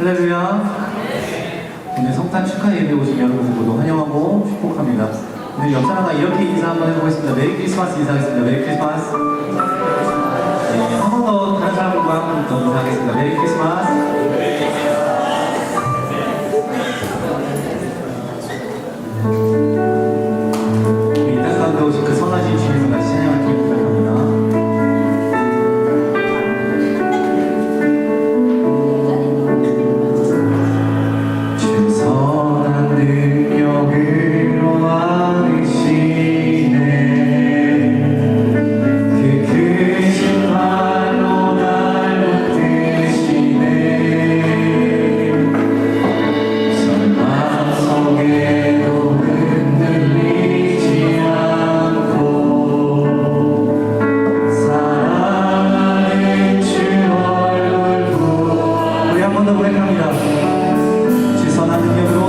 할렐루야. 오늘 성탄 축하 예배 오신 여러분 모두 환영하고 축복합니다. 오늘 옆 사람과 이렇게 인사 한번 해보겠습니다. 메리 크리스마스 인사하겠습니다. 메리 크리스마스. 네, 한 번 더 다른 사람과 한 번 더 인사하겠습니다. 메리 크리스마스. 이 땅 가운데 오신 그 선하신 주님을 같이 찬양할 기회 부탁합니다. 선한 능력으로 안으시네 그 크신 발로 날 붙드시네 절망 속에도 흔들리지 않고 사랑하는 주 얼굴 우리 한 번 더 고백합니다. 선한 능력으로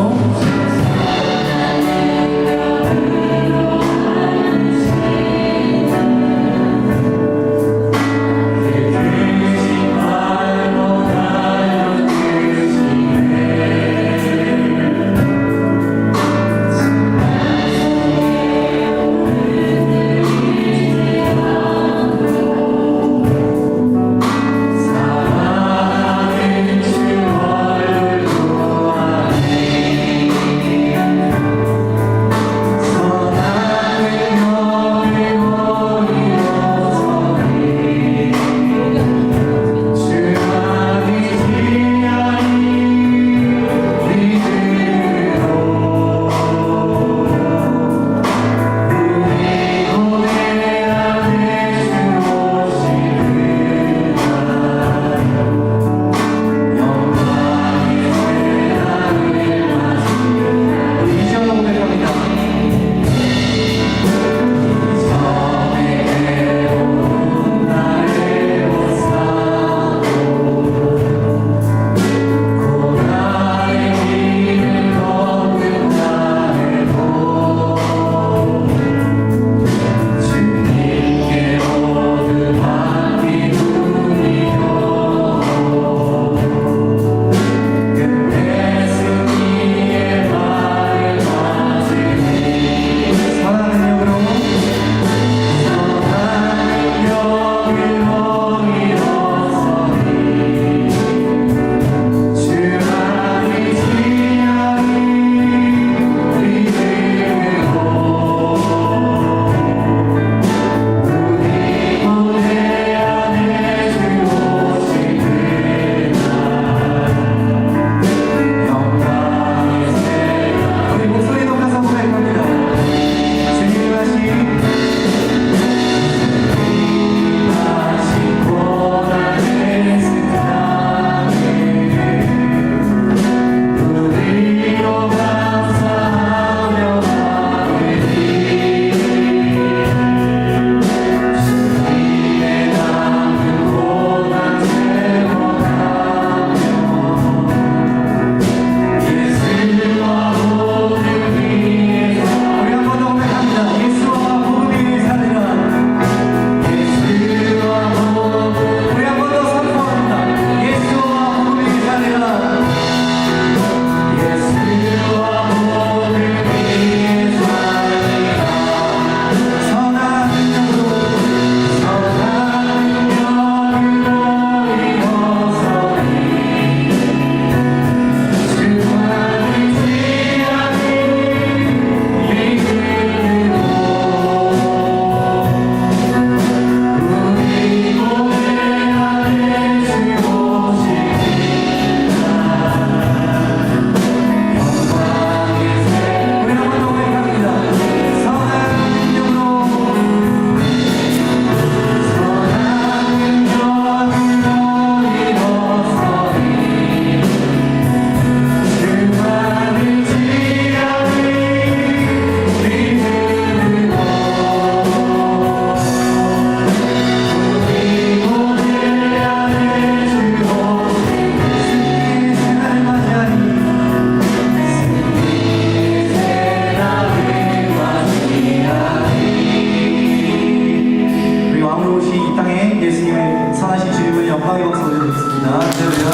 영광의 박수 올려드리겠습니다. 할렐루야.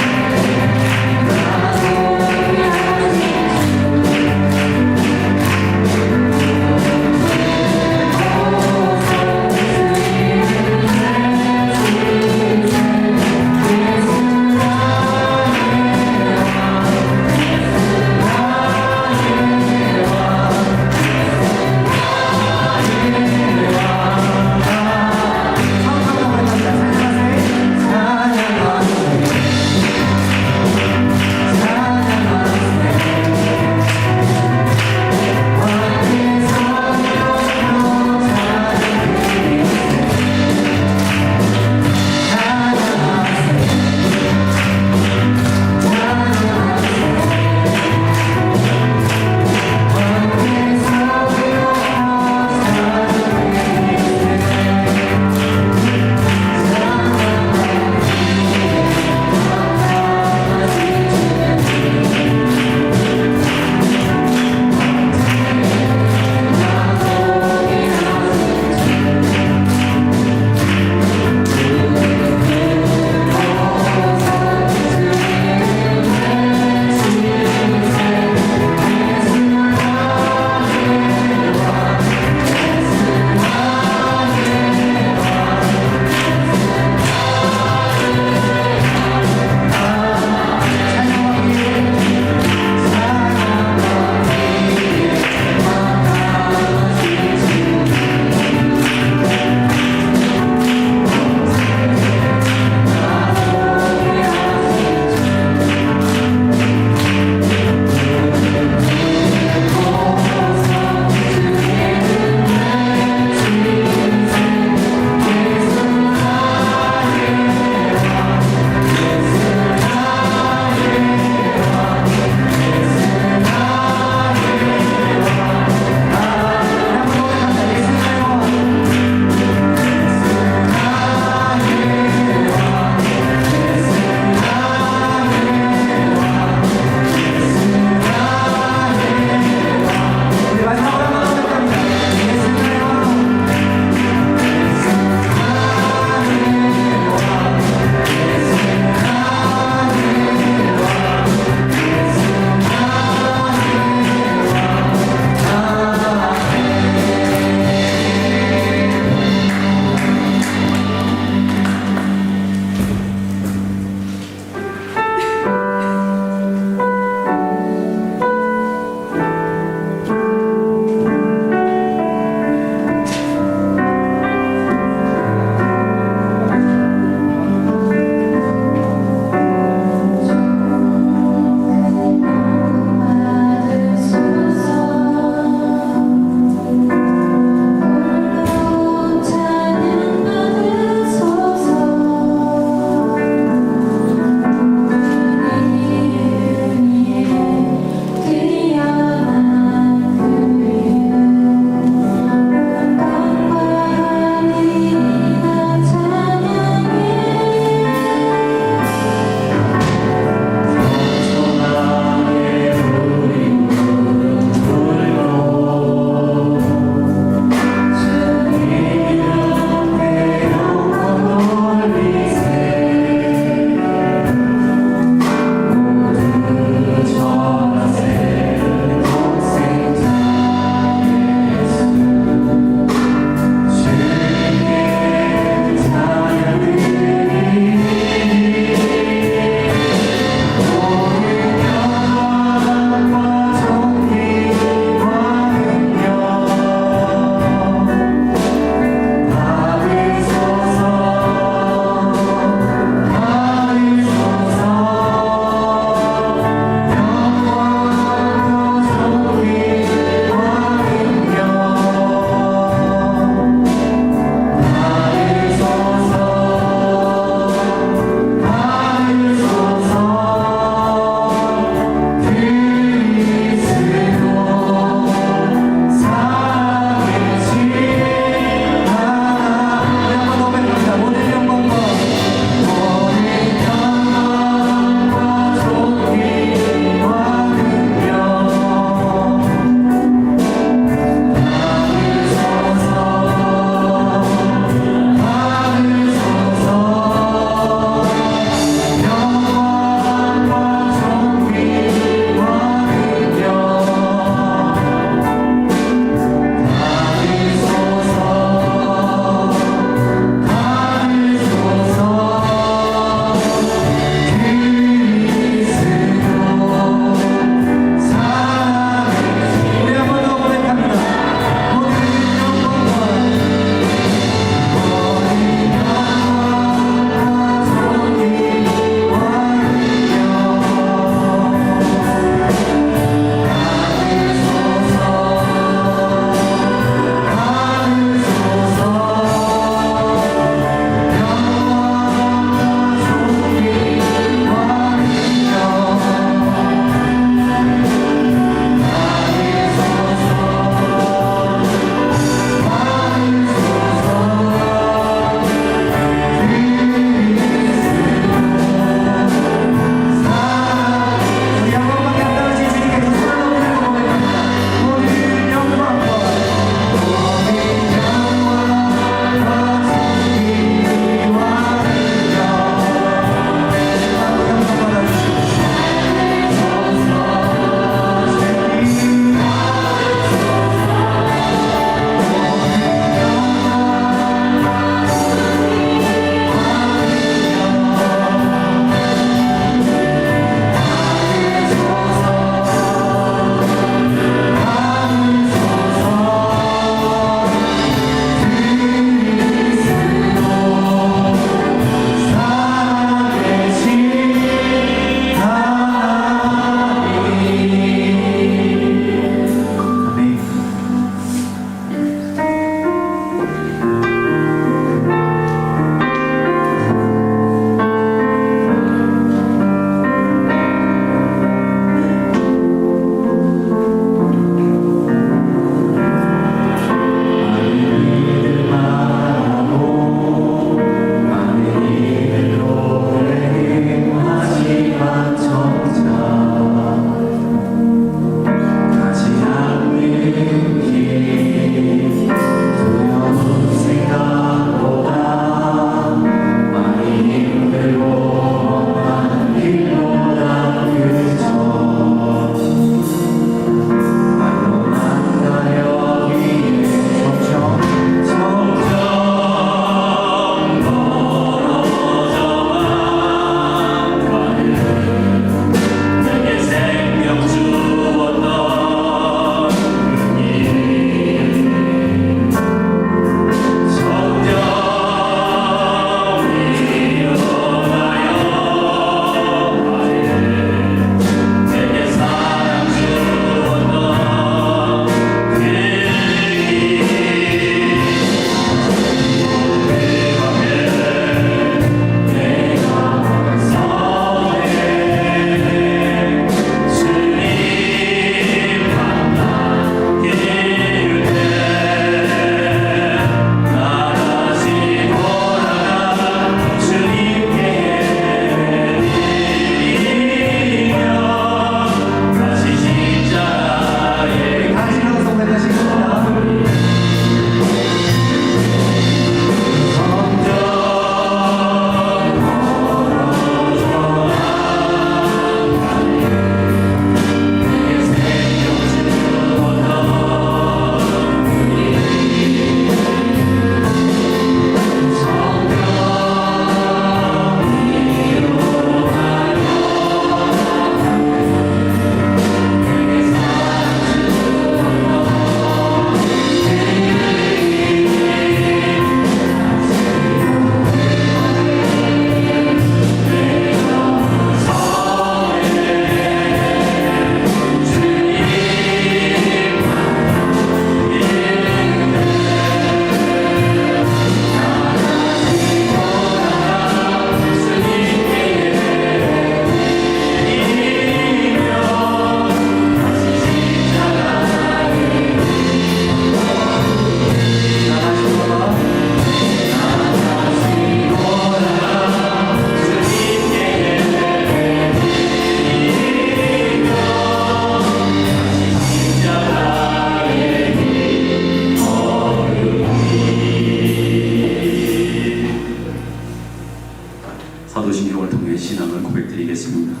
기도드리겠습니다.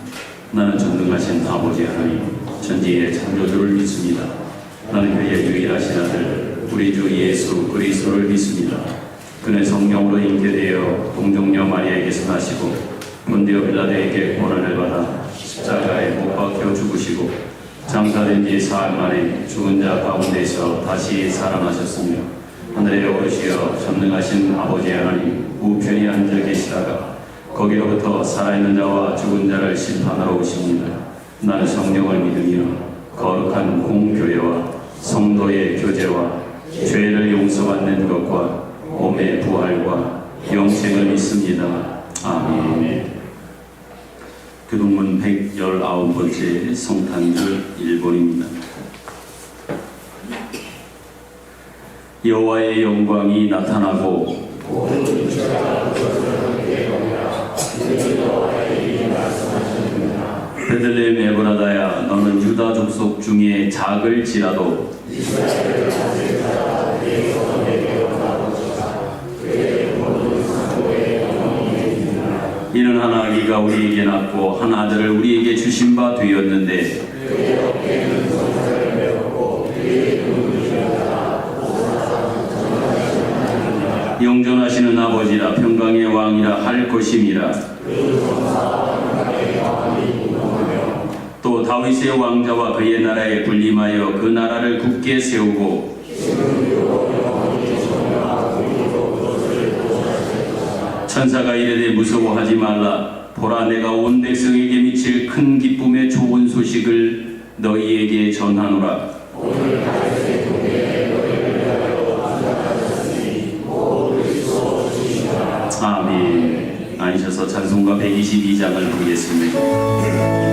나는 전능하신 아버지 하나님, 전지의 창조주를 믿습니다. 나는 그의 유일하신 아들 우리 주 예수 그리스도를 믿습니다. 그는 성령으로 잉태되어 동정녀 마리아에게서 나시고 본디오 빌라도에게 고난을 받아 십자가에 못 박혀 죽으시고 장사된 지 사흘 만에 죽은 자 가운데서 다시 살아나셨으며 하늘에 오르시어 전능하신 아버지 하나님 우편에 앉아 계시다가 거기로부터 살아있는 자와 죽은 자를 심판하러 오십니다. 나는 성령을 믿으며 거룩한 공교회와 성도의 교제와 죄를 용서받는 것과 몸의 부활과 영생을 믿습니다. 아멘. 교동문 119번째 성탄절 1번입니다. 여호와의 영광이 나타나고 베들레헴 에브라다야, 너는 유다 족속 중에 작을지라도 이는 한 아기가 우리에게 낳고 한 아들을 우리에게 주신 바 되었는데 영존하시는 아버지라 평강의 왕이라 할 것임이라. 또 다윗의 왕자와 그의 나라에 군림하여 그 나라를 굳게 세우고 천사가 이르되 무서워하지 말라. 보라, 내가 온 백성에게 미칠 큰 기쁨의 좋은 소식을 너희에게 전하노라. 아멘. 앉으셔서 찬송가 122장을 부르겠습니다. 옵시다.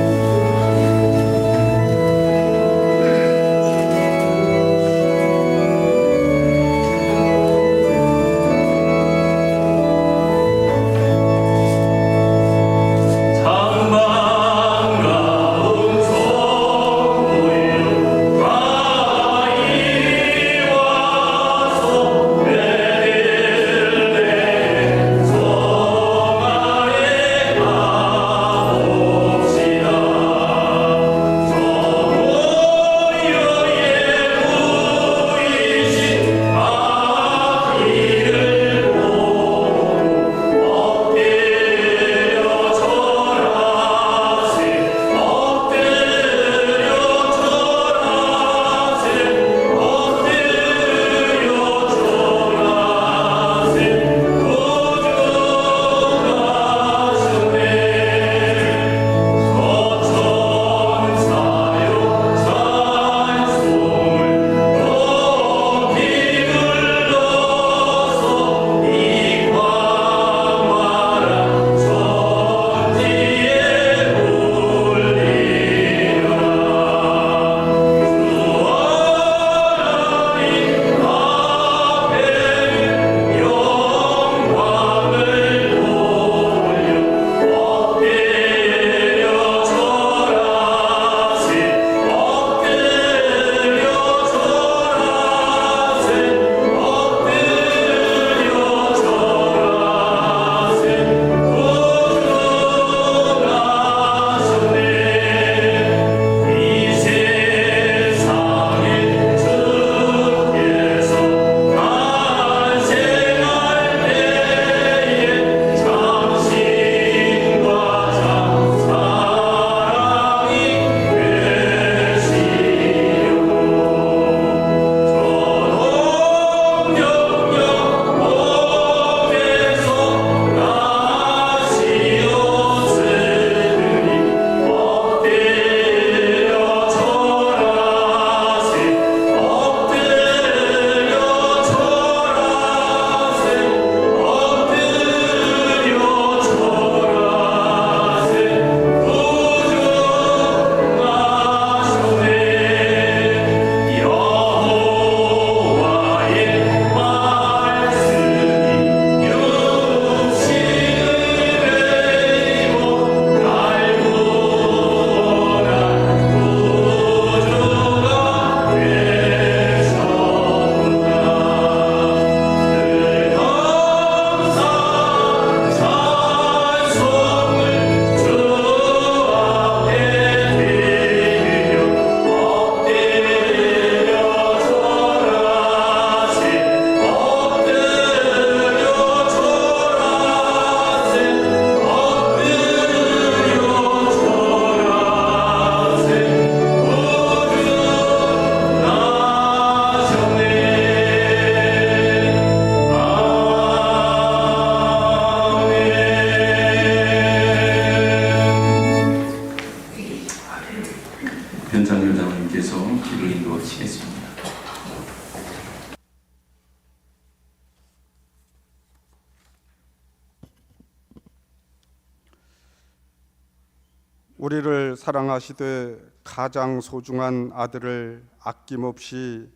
우리를 사랑하시되 가장 소중한 아들을 아낌없이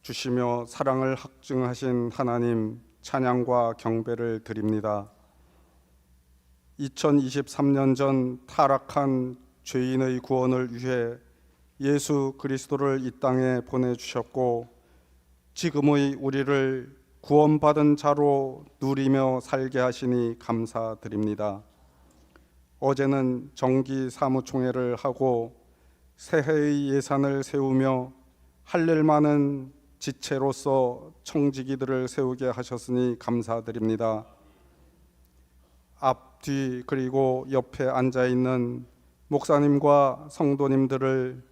주시며 사랑을 확증하신 하나님, 찬양과 경배를 드립니다. 2023년 전 타락한 죄인의 구원을 위해 예수 그리스도를 이 땅에 보내주셨고, 지금의 우리를 구원받은 자로 누리며 살게 하시니 감사드립니다. 어제는 정기 사무총회를 하고 새해의 예산을 세우며 할 일 많은 지체로서 청지기들을 세우게 하셨으니 감사드립니다. 앞, 뒤 그리고 옆에 앉아있는 목사님과 성도님들을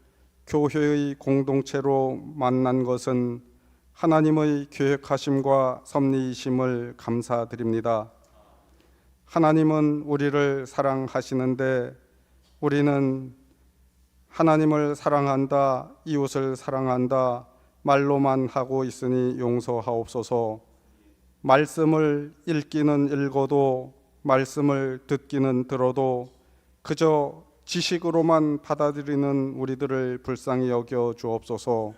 교회의 공동체로 만난 것은 하나님의 계획하심과 섭리이심을 감사드립니다. 하나님은 우리를 사랑하시는데 우리는 하나님을 사랑한다, 이웃을 사랑한다 말로만 하고 있으니 용서하옵소서. 말씀을 읽기는 읽어도 말씀을 듣기는 들어도 그저 지식으로만 받아들이는 우리들을 불쌍히 여겨 주옵소서.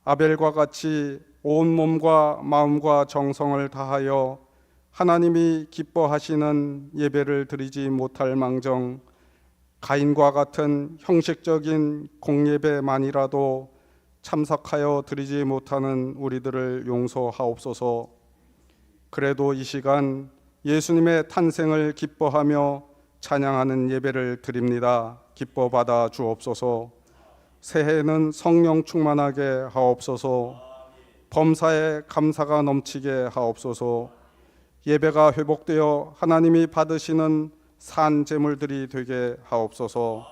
아벨과 같이 온 몸과 마음과 정성을 다하여 하나님이 기뻐하시는 예배를 드리지 못할 망정, 가인과 같은 형식적인 공예배만이라도 참석하여 드리지 못하는 우리들을 용서하옵소서. 그래도 이 시간 예수님의 탄생을 기뻐하며 찬양하는 예배를 드립니다. 기뻐 받아 주옵소서. 새해에는 성령 충만하게 하옵소서. 범사에 감사가 넘치게 하옵소서. 예배가 회복되어 하나님이 받으시는 산 제물들이 되게 하옵소서.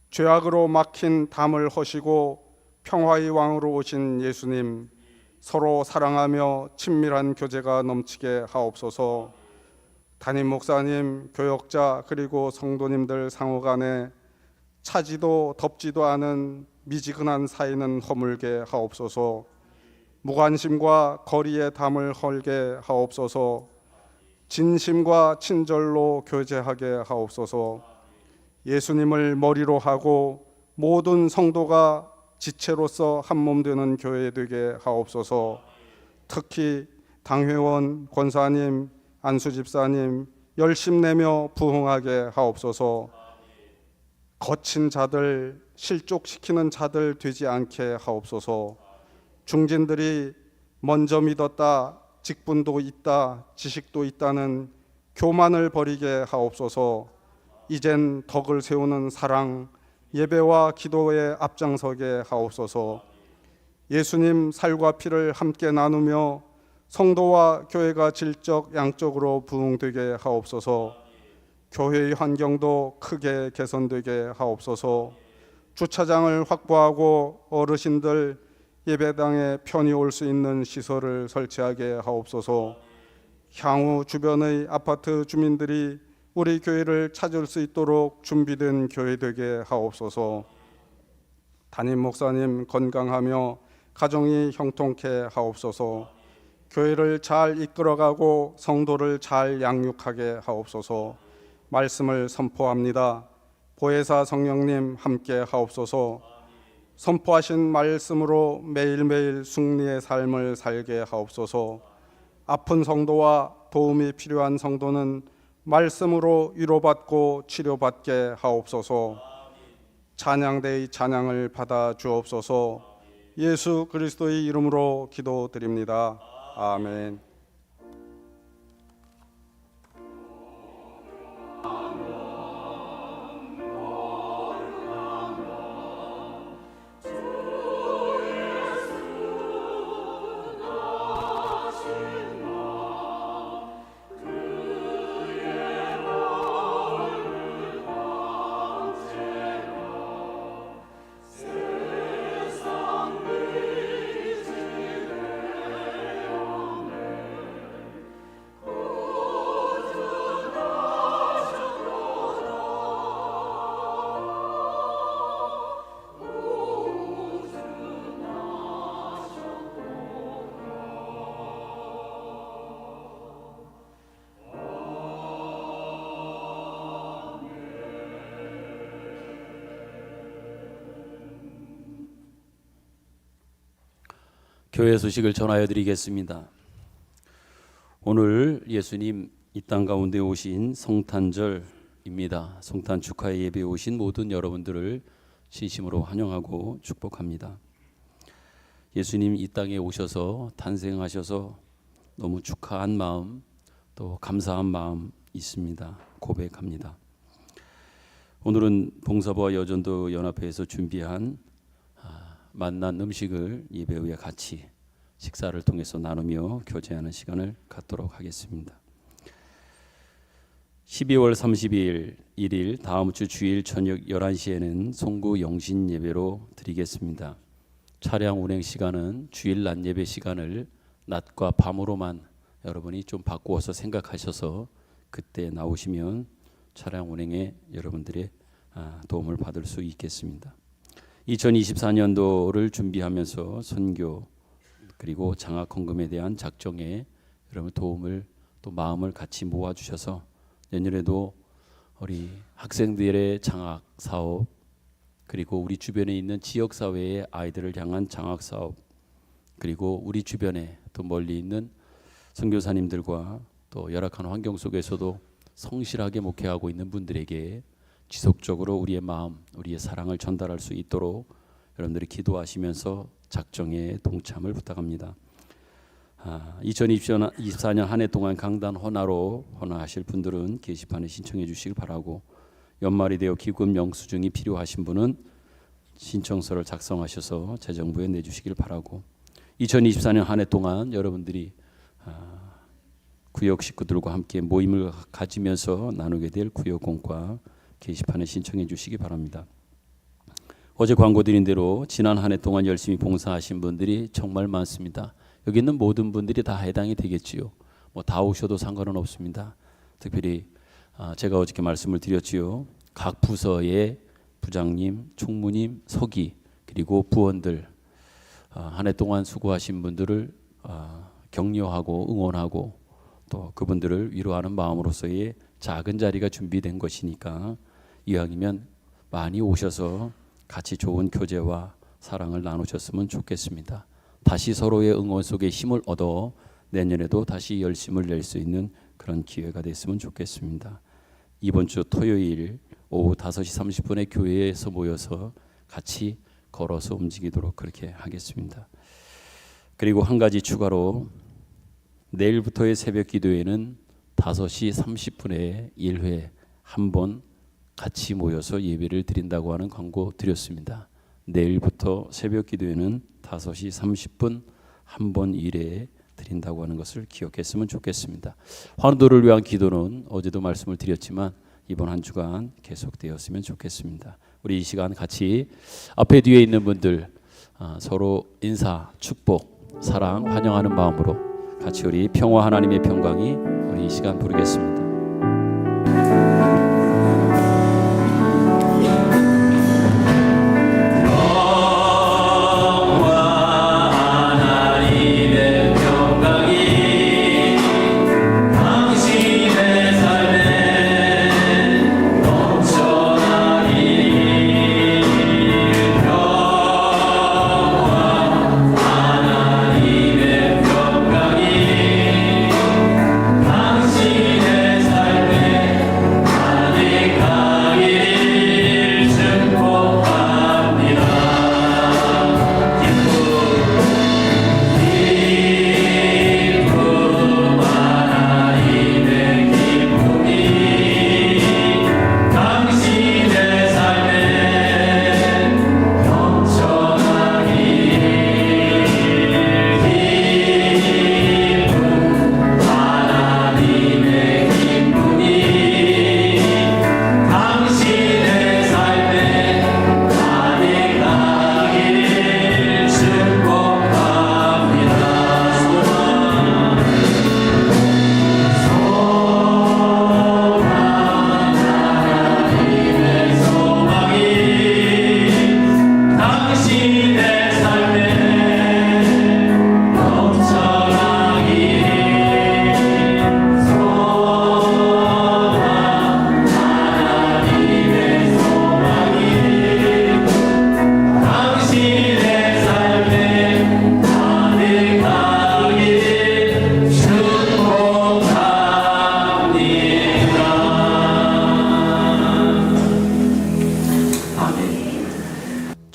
죄악으로 막힌 담을 허시고 평화의 왕으로 오신 예수님, 서로 사랑하며 친밀한 교제가 넘치게 하옵소서. 담임 목사님, 교역자 그리고 성도님들 상호간에 차지도 덥지도 않은 미지근한 사이는 허물게 하옵소서. 무관심과 거리의 담을 헐게 하옵소서. 진심과 친절로 교제하게 하옵소서. 예수님을 머리로 하고 모든 성도가 지체로서 한 몸 되는 교회 되게 하옵소서. 특히 당회원, 권사님, 안수집사님 열심 내며 부흥하게 하옵소서. 거친 자들, 실족시키는 자들 되지 않게 하옵소서. 중진들이 먼저 믿었다, 직분도 있다, 지식도 있다는 교만을 버리게 하옵소서. 이젠 덕을 세우는 사랑, 예배와 기도에 앞장서게 하옵소서. 예수님 살과 피를 함께 나누며 성도와 교회가 질적 양적으로 부흥되게 하옵소서. 교회의 환경도 크게 개선되게 하옵소서. 주차장을 확보하고 어르신들 예배당에 편히 올 수 있는 시설을 설치하게 하옵소서. 향후 주변의 아파트 주민들이 우리 교회를 찾을 수 있도록 준비된 교회 되게 하옵소서. 담임 목사님 건강하며 가정이 형통케 하옵소서. 교회를 잘 이끌어가고 성도를 잘 양육하게 하옵소서. 말씀을 선포합니다. 보혜사 성령님 함께 하옵소서. 선포하신 말씀으로 매일매일 승리의 삶을 살게 하옵소서. 아픈 성도와 도움이 필요한 성도는 말씀으로 위로받고 치료받게 하옵소서. 찬양대의 찬양을 받아 주옵소서. 예수 그리스도의 이름으로 기도드립니다. 아멘. 교회 소식을 전하여 드리겠습니다. 오늘 예수님 이 땅 가운데 오신 성탄절입니다. 성탄 축하의 예배에 오신 모든 여러분들을 진심으로 환영하고 축복합니다. 예수님 이 땅에 오셔서 탄생하셔서 너무 축하한 마음, 또 감사한 마음 있습니다. 고백합니다. 오늘은 봉사부와 여전도 연합회에서 준비한 만난 음식을 예배 후에 같이 식사를 통해서 나누며 교제하는 시간을 갖도록 하겠습니다. 12월 30일 일일 다음 주 주일 저녁 11시에는 송구 영신 예배로 드리겠습니다. 차량 운행 시간은 주일 낮 예배 시간을 낮과 밤으로만 여러분이 좀 바꾸어서 생각하셔서 그때 나오시면 차량 운행에 여러분들의 도움을 받을 수 있겠습니다. 2024년도를 준비하면서 선교 그리고 장학 헌금에 대한 작정에 여러분 도움을 또 마음을 같이 모아주셔서 내년에도 우리 학생들의 장학 사업 그리고 우리 주변에 있는 지역 사회의 아이들을 향한 장학 사업 그리고 우리 주변에 또 멀리 있는 선교사님들과 또 열악한 환경 속에서도 성실하게 목회하고 있는 분들에게 지속적으로 우리의 마음, 우리의 사랑을 전달할 수 있도록 여러분들이 기도하시면서 작정에 동참을 부탁합니다. 2024년 한 해 동안 강단 헌화로 헌화하실 분들은 게시판에 신청해 주시길 바라고 연말이 되어 기금 영수증이 필요하신 분은 신청서를 작성하셔서 재정부에 내주시길 바라고 2024년 한 해 동안 여러분들이 구역 식구들과 함께 모임을 가지면서 나누게 될 구역공과 게시판에 신청해 주시기 바랍니다. 어제 광고 드린 대로 지난 한 해 동안 열심히 봉사하신 분들이 정말 많습니다. 여기 있는 모든 분들이 다 해당이 되겠지요. 다 오셔도 상관은 없습니다. 특별히 제가 어저께 말씀을 드렸지요. 각 부서의 부장님, 총무님, 서기 그리고 부원들 한 해 동안 수고하신 분들을 격려하고 응원하고 또 그분들을 위로하는 마음으로서의 작은 자리가 준비된 것이니까 이왕이면 많이 오셔서 같이 좋은 교제와 사랑을 나누셨으면 좋겠습니다. 다시 서로의 응원 속에 힘을 얻어 내년에도 다시 열심을 낼 수 있는 그런 기회가 됐으면 좋겠습니다. 이번 주 토요일 오후 5시 30분에 교회에서 모여서 같이 걸어서 움직이도록 그렇게 하겠습니다. 그리고 한 가지 추가로 내일부터의 새벽 기도회는 5시 30분에 1회 한 번 같이 모여서 예배를 드린다고 하는 광고 드렸습니다. 내일부터 새벽 기도회는 5시 30분 한 번 1회 드린다고 하는 것을 기억했으면 좋겠습니다. 환우들을 위한 기도는 어제도 말씀을 드렸지만 이번 한 주간 계속되었으면 좋겠습니다. 우리 이 시간 같이 앞에 뒤에 있는 분들 서로 인사, 축복, 사랑, 환영하는 마음으로 같이 우리 평화 하나님의 평강이 우리 이 시간 부르겠습니다. 당신의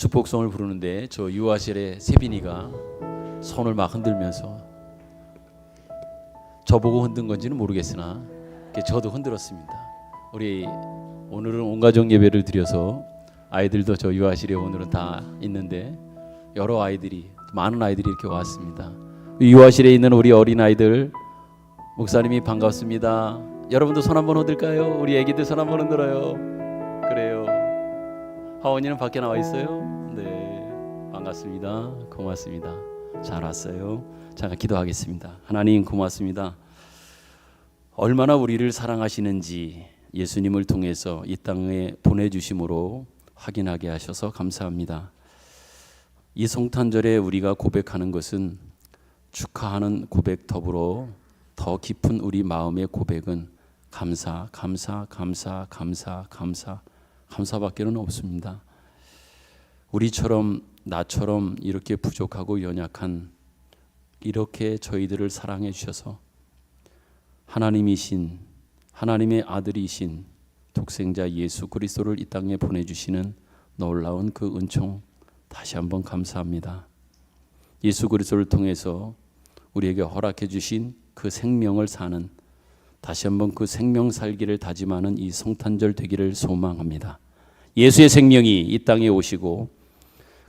축복송을 부르는데 저 유아실의 세빈이가 손을 막 흔들면서 저보고 흔든 건지는 모르겠으나 저도 흔들었습니다. 우리 오늘은 온가족 예배를 드려서 아이들도 저 유아실에 오늘은 다 있는데 여러 아이들이 많은 아이들이 이렇게 왔습니다. 유아실에 있는 우리 어린 아이들 목사님이 반갑습니다. 여러분도 손 한번 흔들까요? 우리 애기들 손 한번 흔들어요. 그래요. 하원이는 밖에 나와 있어요? 네, 반갑습니다. 고맙습니다. 잘 왔어요. 잠깐 기도하겠습니다. 하나님 고맙습니다. 얼마나 우리를 사랑하시는지 예수님을 통해서 이 땅에 보내주심으로 확인하게 하셔서 감사합니다. 이 성탄절에 우리가 고백하는 것은 축하하는 고백 더불어 더 깊은 우리 마음의 고백은 감사밖에는 없습니다. 우리처럼 나처럼 이렇게 부족하고 연약한 이렇게 저희들을 사랑해 주셔서 하나님이신 하나님의 아들이신 독생자 예수 그리스도를 이 땅에 보내주시는 놀라운 그 은총 다시 한번 감사합니다. 예수 그리스도를 통해서 우리에게 허락해 주신 그 생명을 사는 다시 한번 그 생명 살기를 다짐하는 이 성탄절 되기를 소망합니다. 예수의 생명이 이 땅에 오시고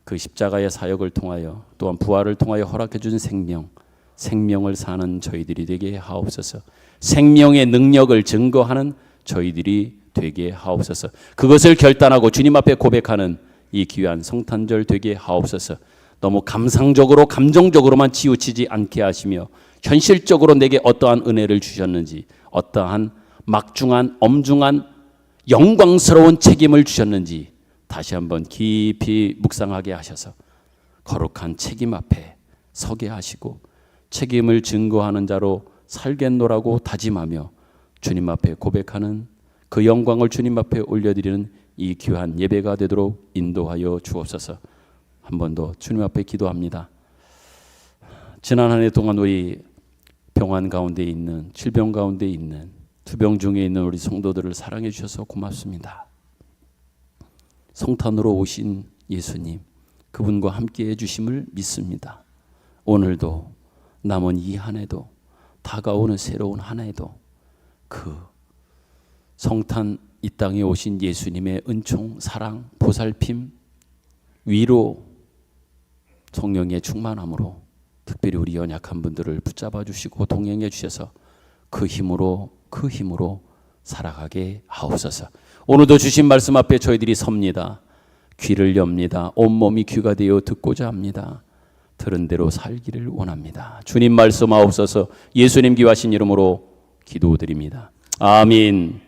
그 십자가의 사역을 통하여 또한 부활을 통하여 허락해 준 생명을 사는 저희들이 되게 하옵소서. 생명의 능력을 증거하는 저희들이 되게 하옵소서. 그것을 결단하고 주님 앞에 고백하는 이 귀한 성탄절 되게 하옵소서. 너무 감상적으로 감정적으로만 치우치지 않게 하시며 현실적으로 내게 어떠한 은혜를 주셨는지 어떠한 막중한 엄중한 영광스러운 책임을 주셨는지 다시 한번 깊이 묵상하게 하셔서 거룩한 책임 앞에 서게 하시고 책임을 증거하는 자로 살겠노라고 다짐하며 주님 앞에 고백하는 그 영광을 주님 앞에 올려드리는 이 귀한 예배가 되도록 인도하여 주옵소서. 한 번 더 주님 앞에 기도합니다. 지난 한 해 동안 우리 병환 가운데 있는 질병 가운데 있는 투병 중에 있는 우리 성도들을 사랑해 주셔서 고맙습니다. 성탄으로 오신 예수님 그분과 함께 해주심을 믿습니다. 오늘도 남은 이 한 해도 다가오는 새로운 한 해도 그 성탄 이 땅에 오신 예수님의 은총, 사랑, 보살핌, 위로, 성령의 충만함으로 특별히 우리 연약한 분들을 붙잡아 주시고 동행해 주셔서 그 힘으로 살아가게 하옵소서. 오늘도 주신 말씀 앞에 저희들이 섭니다. 귀를 엽니다. 온몸이 귀가 되어 듣고자 합니다. 들은 대로 살기를 원합니다. 주님 말씀하옵소서. 예수님 귀하신 이름으로 기도드립니다. 아멘.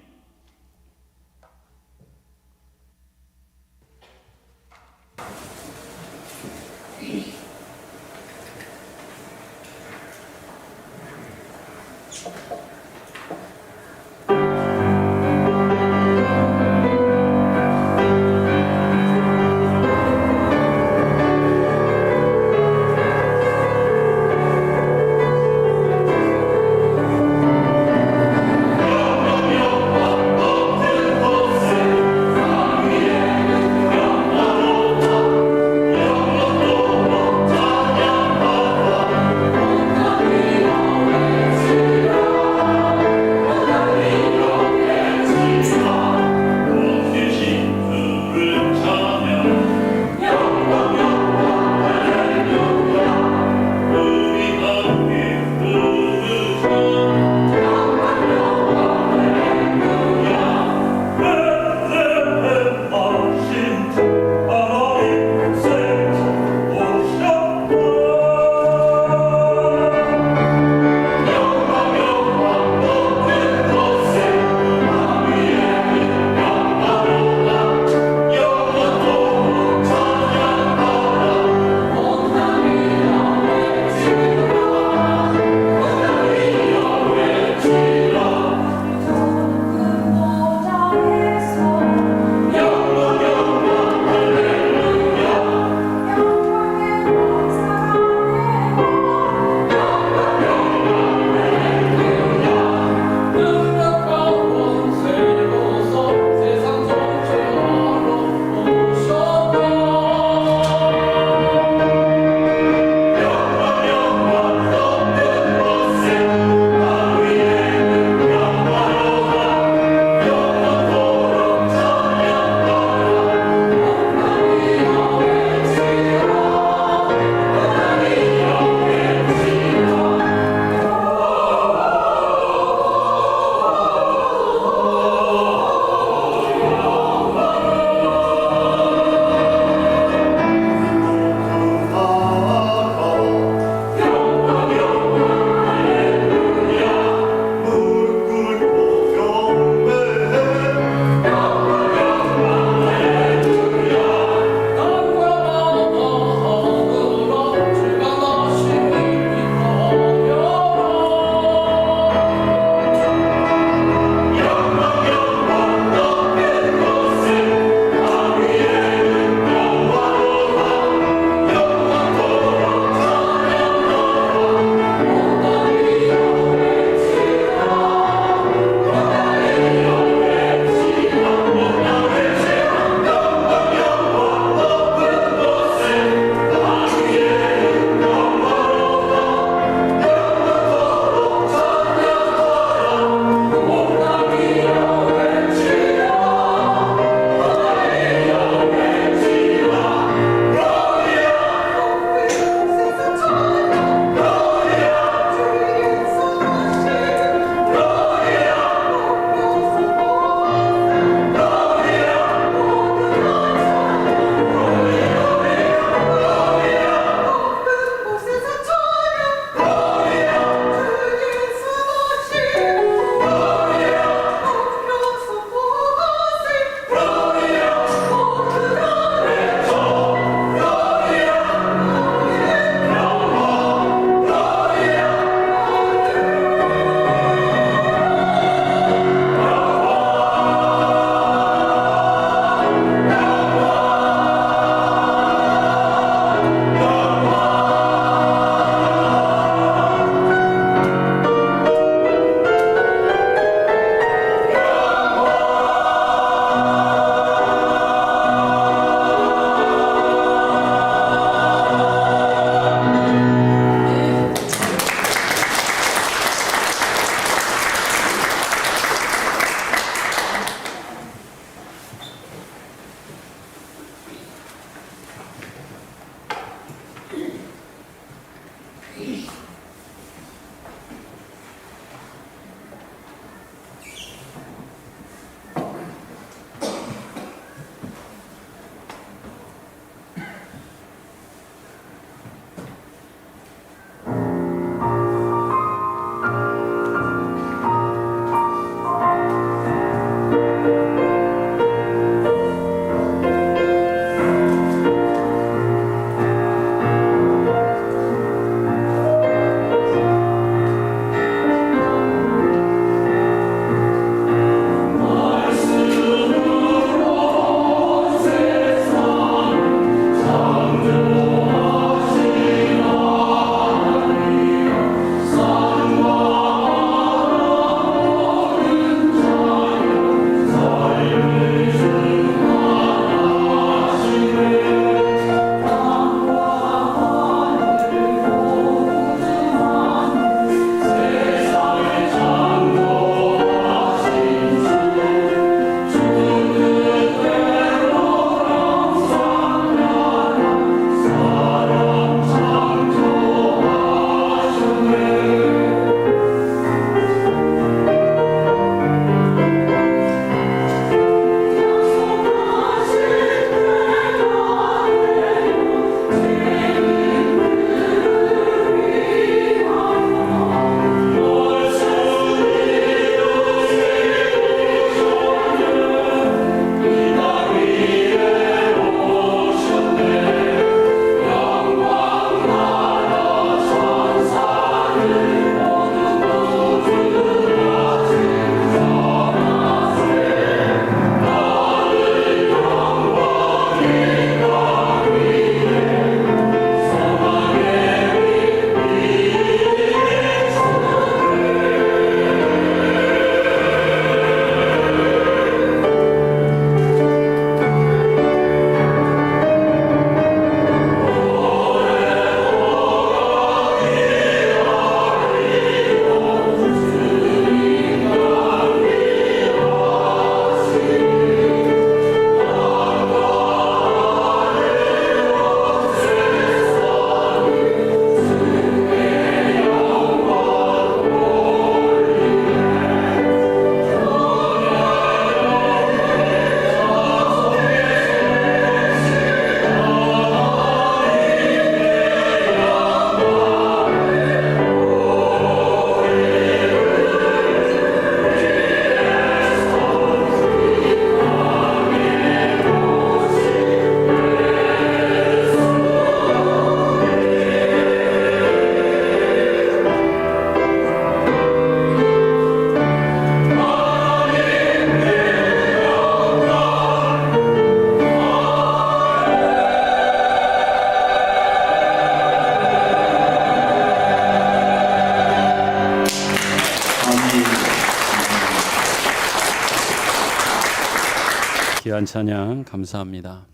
귀한 찬양 감사합니다.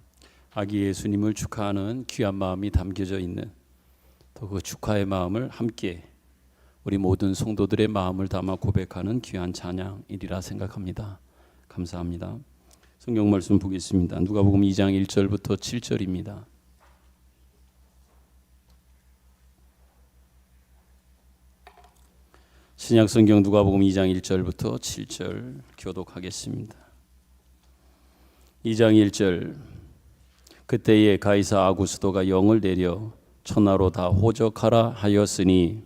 아기 예수님을 축하하는 귀한 마음이 담겨져 있는 또 그 축하의 마음을 함께 우리 모든 성도들의 마음을 담아 고백하는 귀한 찬양이리라 생각합니다. 감사합니다. 성경 말씀 보겠습니다. 누가복음 2장 1절부터 7절입니다. 신약 성경 누가복음 2장 1절부터 7절 교독하겠습니다. 2장 1절 그때에 가이사 아구스도가 영을 내려 천하로 다 호적하라 하였으니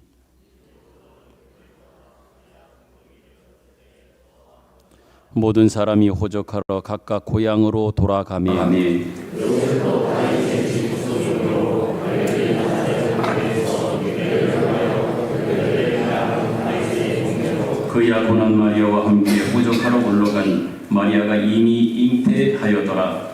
모든 사람이 호적하러 각각 고향으로 돌아가매 그야 고난 마리아와 함께 호적하러 올라가니 마리아가 이미 잉태하였더라.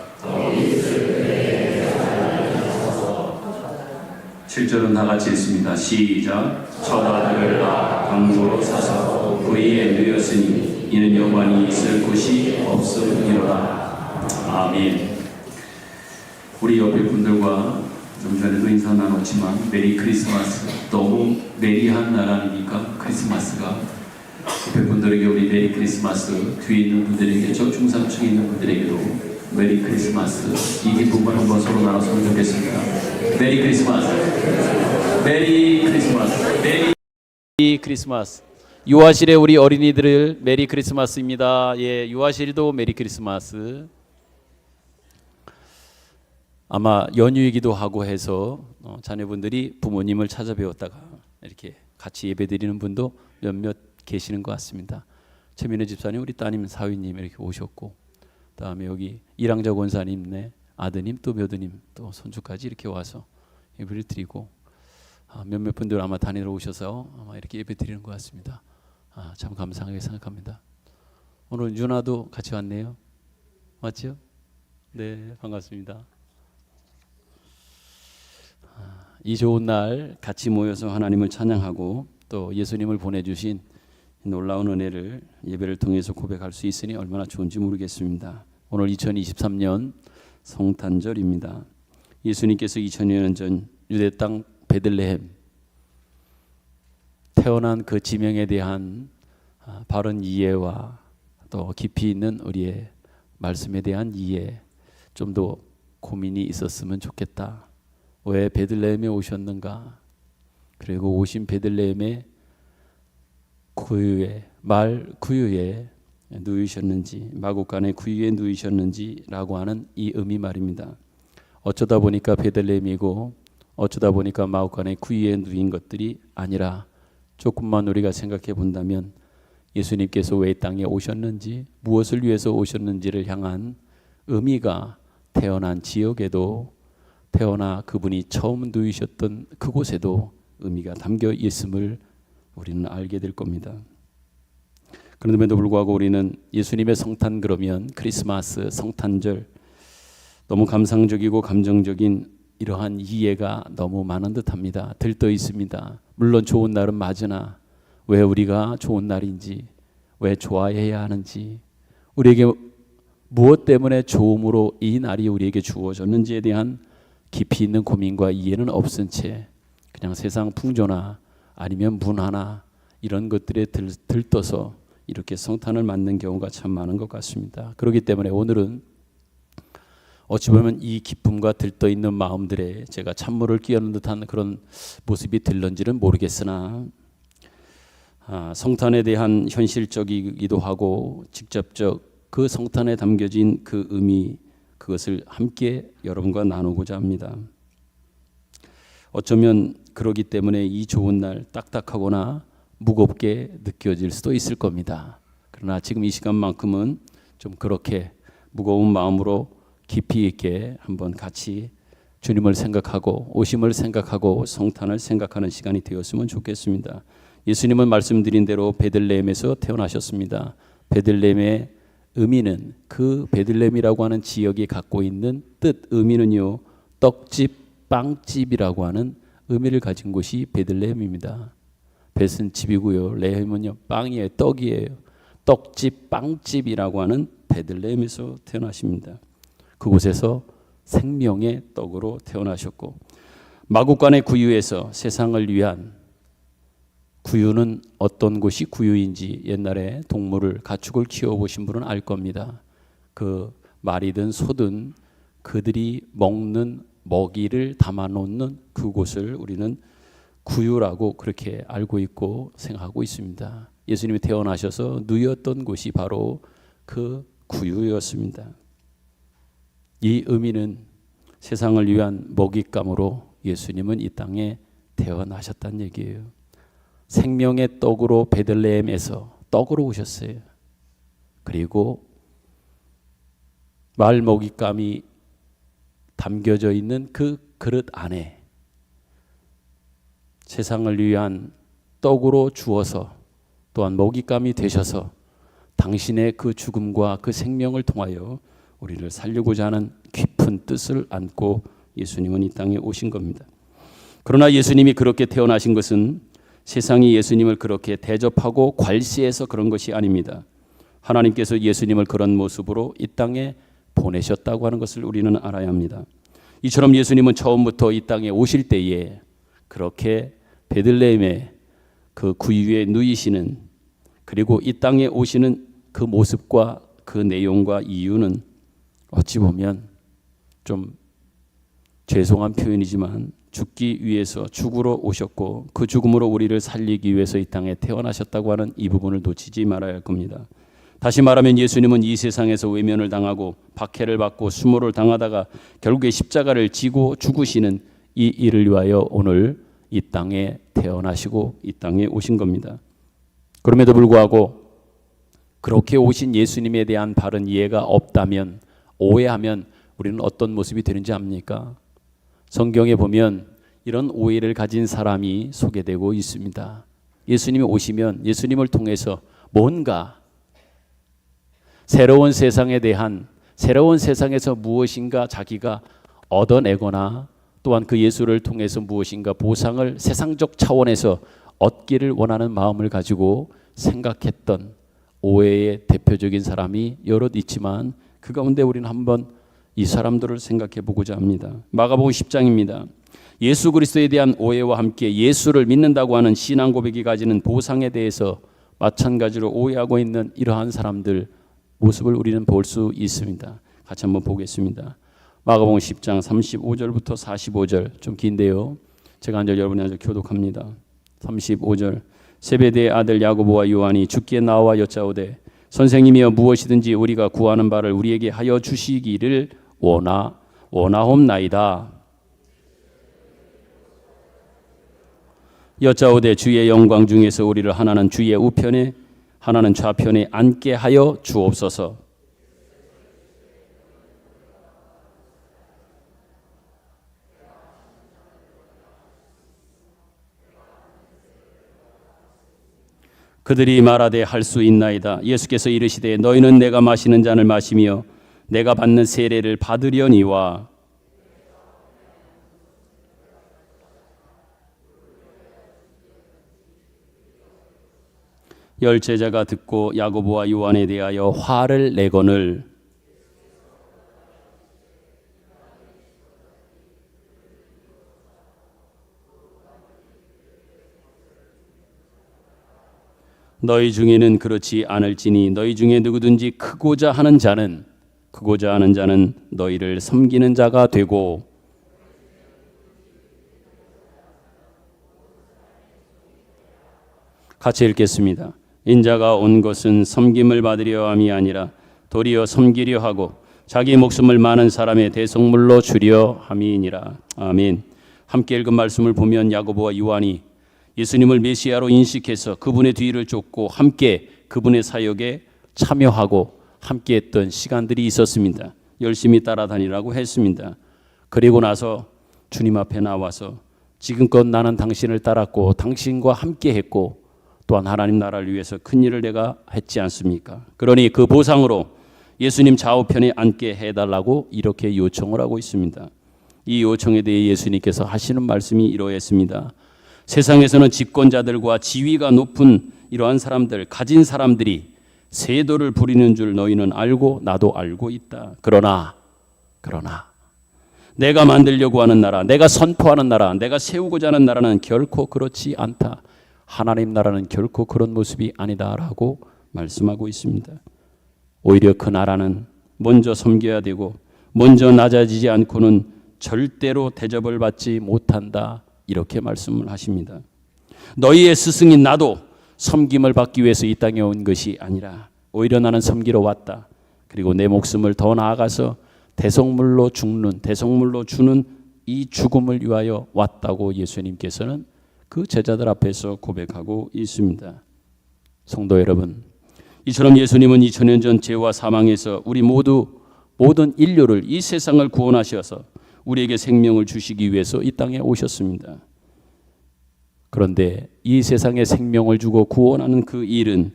7절은 다 같이 읽습니다. 시작. 첫 아들을 낳아 방주로 사서 그이에 누였으니 이는 여관이 있을 곳이 없음이로라. 아멘. 우리 옆에 분들과 좀 전에도 인사 나눴지만 메리 크리스마스. 너무 메리한 날 아닙니까? 크리스마스가. 옆에 분들에게 우리 메리 크리스마스, 뒤에 있는 분들에게 저 중상층에 있는 분들에게도 메리 크리스마스, 이 기쁨을 한번 서로 나눴으면 좋겠습니다. 메리 크리스마스, 메리 크리스마스, 메리 크리스마스. 유아실의 우리 어린이들을 메리 크리스마스입니다. 예, 유아실도 메리 크리스마스. 아마 연휴이기도 하고 해서 자녀분들이 부모님을 찾아뵈었다가 이렇게 같이 예배드리는 분도 몇몇 계시는 것 같습니다. 최민혜 집사님, 우리 따님 사위님 이렇게 오셨고, 그다음에 여기 이랑자 권사님, 네 아드님 또 며느님 또 손주까지 이렇게 와서 예배를 드리고, 몇몇 분들 아마 다니러 오셔서 아마 이렇게 예배 드리는 것 같습니다. 참 감사하게 생각합니다. 오늘 윤아도 같이 왔네요. 맞죠? 네, 반갑습니다. 이 좋은 날 같이 모여서 하나님을 찬양하고 또 예수님을 보내주신 놀라운 은혜를 예배를 통해서 고백할 수 있으니 얼마나 좋은지 모르겠습니다. 오늘 2023년 성탄절입니다. 예수님께서 2000년 전 유대 땅 베들레헴 태어난 그 지명에 대한 바른 이해와 또 깊이 있는 우리의 말씀에 대한 이해, 좀 더 고민이 있었으면 좋겠다. 왜 베들레헴에 오셨는가? 그리고 오신 베들레헴의 구유에 말 구유에 누이셨는지, 마구간의 구유에 누이셨는지라고 하는 이 의미 말입니다. 어쩌다 보니까 베들레헴이고 어쩌다 보니까 마구간의 구유에 누인 것들이 아니라, 조금만 우리가 생각해 본다면 예수님께서 왜 땅에 오셨는지, 무엇을 위해서 오셨는지를 향한 의미가 태어난 지역에도, 태어나 그분이 처음 누이셨던 그곳에도 의미가 담겨 있음을 우리는 알게 될 겁니다. 그런데도 불구하고 우리는 예수님의 성탄 그러면 크리스마스, 성탄절, 너무 감상적이고 감정적인 이러한 이해가 너무 많은 듯합니다. 들떠 있습니다. 물론 좋은 날은 맞으나 왜 우리가 좋은 날인지, 왜 좋아해야 하는지, 우리에게 무엇 때문에 좋음으로 이 날이 우리에게 주어졌는지에 대한 깊이 있는 고민과 이해는 없은 채 그냥 세상 풍조나 아니면 문화나 이런 것들에 들떠서 이렇게 성탄을 맞는 경우가 참 많은 것 같습니다. 그렇기 때문에 오늘은 어찌 보면 이 기쁨과 들떠 있는 마음들에 제가 찬물을 끼얹는 듯한 그런 모습이 들런지는 모르겠으나, 성탄에 대한 현실적이기도 하고 직접적 그 성탄에 담겨진 그 의미, 그것을 함께 여러분과 나누고자 합니다. 어쩌면 그러기 때문에 이 좋은 날 딱딱하거나 무겁게 느껴질 수도 있을 겁니다. 그러나 지금 이 시간만큼은 좀 그렇게 무거운 마음으로 깊이 있게 한번 같이 주님을 생각하고 오심을 생각하고 성탄을 생각하는 시간이 되었으면 좋겠습니다. 예수님은 말씀드린 대로 베들레헴에서 태어나셨습니다. 베들레헴의 의미는, 그 베들레헴이라고 하는 지역이 갖고 있는 뜻, 의미는요, 떡집, 빵집이라고 하는 의미를 가진 곳이 베들레헴입니다. 벳은 집이고요, 레헴은요 빵이에요, 떡이에요. 떡집, 빵집이라고 하는 베들레헴에서 태어나십니다. 그곳에서 생명의 떡으로 태어나셨고 마구간의 구유에서 세상을 위한 구유는 어떤 곳이 구유인지 옛날에 동물을 가축을 키워보신 분은 알 겁니다. 그 말이든 소든 그들이 먹는 먹이를 담아놓는 그곳을 우리는 구유라고 그렇게 알고 있고 생각하고 있습니다. 예수님이 태어나셔서 누였던 곳이 바로 그 구유였습니다. 이 의미는 세상을 위한 먹잇감으로 예수님은 이 땅에 태어나셨다는 얘기예요. 생명의 떡으로 베들레헴에서 떡으로 오셨어요. 그리고 말 먹잇감이 담겨져 있는 그 그릇 안에 세상을 위한 떡으로 주어서 또한 먹잇감이 되셔서 당신의 그 죽음과 그 생명을 통하여 우리를 살리고자 하는 깊은 뜻을 안고 예수님은 이 땅에 오신 겁니다. 그러나 예수님이 그렇게 태어나신 것은 세상이 예수님을 그렇게 대접하고 괄시해서 그런 것이 아닙니다. 하나님께서 예수님을 그런 모습으로 이 땅에 보내셨다고 하는 것을 우리는 알아야 합니다. 이처럼 예수님은 처음부터 이 땅에 오실 때에 그렇게 베들레헴의 그 구유에 누이시는 그리고 이 땅에 오시는 그 모습과 그 내용과 이유는 어찌 보면 좀 죄송한 표현이지만 죽기 위해서 죽으러 오셨고 그 죽음으로 우리를 살리기 위해서 이 땅에 태어나셨다고 하는 이 부분을 놓치지 말아야 할 겁니다. 다시 말하면 예수님은 이 세상에서 외면을 당하고 박해를 받고 수모를 당하다가 결국에 십자가를 지고 죽으시는 이 일을 위하여 오늘 이 땅에 태어나시고 이 땅에 오신 겁니다. 그럼에도 불구하고 그렇게 오신 예수님에 대한 바른 이해가 없다면 오해하면 우리는 어떤 모습이 되는지 압니까? 성경에 보면 이런 오해를 가진 사람이 소개되고 있습니다. 예수님이 오시면 예수님을 통해서 뭔가 새로운 세상에 대한 새로운 세상에서 무엇인가 자기가 얻어내거나 또한 그 예수를 통해서 무엇인가 보상을 세상적 차원에서 얻기를 원하는 마음을 가지고 생각했던 오해의 대표적인 사람이 여럿 있지만 그 가운데 우리는 한번 이 사람들을 생각해 보고자 합니다. 마가복음 10장입니다. 예수 그리스도에 대한 오해와 함께 예수를 믿는다고 하는 신앙 고백이 가지는 보상에 대해서 마찬가지로 오해하고 있는 이러한 사람들 모습을 우리는 볼 수 있습니다. 같이 한번 보겠습니다. 마가복음 10장 35절부터 45절 좀 긴데요. 제가 한 절 여러분이 한 절 교독합니다. 35절 세베대의 아들 야고보와 요한이 주께 나와 여짜오되 선생님이여 무엇이든지 우리가 구하는 바를 우리에게 하여 주시기를 원하옵나이다. 여짜오되 주의 영광 중에서 우리를 하나는 주의 우편에 하나는 좌편에 앉게 하여 주옵소서. 그들이 말하되 할 수 있나이다. 예수께서 이르시되 너희는 내가 마시는 잔을 마시며 내가 받는 세례를 받으려니와 열 제자가 듣고 야고보와 요한에 대하여 화를 내거늘 너희 중에는 그렇지 않을지니 너희 중에 누구든지 크고자 하는 자는 너희를 섬기는 자가 되고 같이 읽겠습니다. 인자가 온 것은 섬김을 받으려 함이 아니라 도리어 섬기려 하고 자기 목숨을 많은 사람의 대속물로 주려 함이니라. 아멘. 함께 읽은 말씀을 보면 야고보와 요한이 예수님을 메시아로 인식해서 그분의 뒤를 쫓고 함께 그분의 사역에 참여하고 함께했던 시간들이 있었습니다. 열심히 따라다니라고 했습니다. 그리고 나서 주님 앞에 나와서 지금껏 나는 당신을 따랐고 당신과 함께했고 또한 하나님 나라를 위해서 큰 일을 내가 했지 않습니까? 그러니 그 보상으로 예수님 좌우편에 앉게 해달라고 이렇게 요청을 하고 있습니다. 이 요청에 대해 예수님께서 하시는 말씀이 이러했습니다. 세상에서는 집권자들과 지위가 높은 이러한 사람들, 가진 사람들이 세도를 부리는 줄 너희는 알고 나도 알고 있다. 그러나 내가 만들려고 하는 나라, 내가 선포하는 나라, 내가 세우고자 하는 나라는 결코 그렇지 않다. 하나님 나라는 결코 그런 모습이 아니다라고 말씀하고 있습니다. 오히려 그 나라는 먼저 섬겨야 되고 먼저 낮아지지 않고는 절대로 대접을 받지 못한다. 이렇게 말씀을 하십니다. 너희의 스승인 나도 섬김을 받기 위해서 이 땅에 온 것이 아니라 오히려 나는 섬기러 왔다. 그리고 내 목숨을 더 나아가서 대속물로 주는 이 죽음을 위하여 왔다고 예수님께서는 그 제자들 앞에서 고백하고 있습니다. 성도 여러분, 이처럼 예수님은 2000년 전 죄와 사망에서 우리 모든 인류를, 이 세상을 구원하셔서 우리에게 생명을 주시기 위해서 이 땅에 오셨습니다. 그런데 이 세상에 생명을 주고 구원하는 그 일은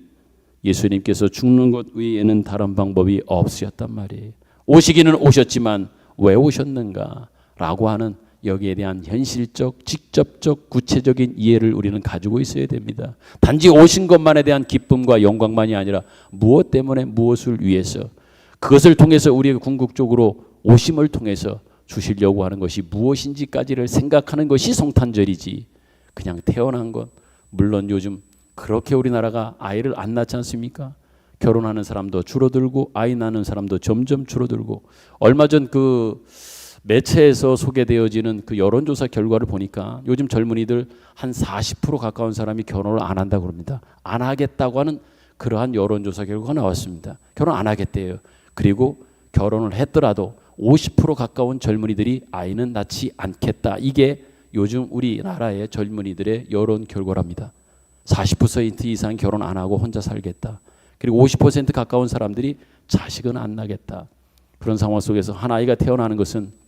예수님께서 죽는 것 외에는 다른 방법이 없으셨단 말이에요. 오시기는 오셨지만 왜 오셨는가? 라고 하는 여기에 대한 현실적, 직접적, 구체적인 이해를 우리는 가지고 있어야 됩니다. 단지 오신 것만에 대한 기쁨과 영광만이 아니라 무엇 때문에 무엇을 위해서, 그것을 통해서 우리의 궁극적으로 오심을 통해서 주시려고 하는 것이 무엇인지까지를 생각하는 것이 성탄절이지, 그냥 태어난 것. 물론 요즘 그렇게 우리나라가 아이를 안 낳지 않습니까? 결혼하는 사람도 줄어들고 아이 낳는 사람도 점점 줄어들고, 얼마 전 그 매체에서 소개되어지는 그 여론조사 결과를 보니까 요즘 젊은이들 한 40% 가까운 사람이 결혼을 안 한다고 합니다. 안 하겠다고 하는 그러한 여론조사 결과가 나왔습니다. 결혼 안 하겠대요. 그리고 결혼을 했더라도 50% 가까운 젊은이들이 아이는 낳지 않겠다. 이게 요즘 우리나라의 젊은이들의 여론 결과랍니다. 40% 이상 결혼 안 하고 혼자 살겠다. 그리고 50% 가까운 사람들이 자식은 안 낳겠다. 그런 상황 속에서 한 아이가 태어나는 것은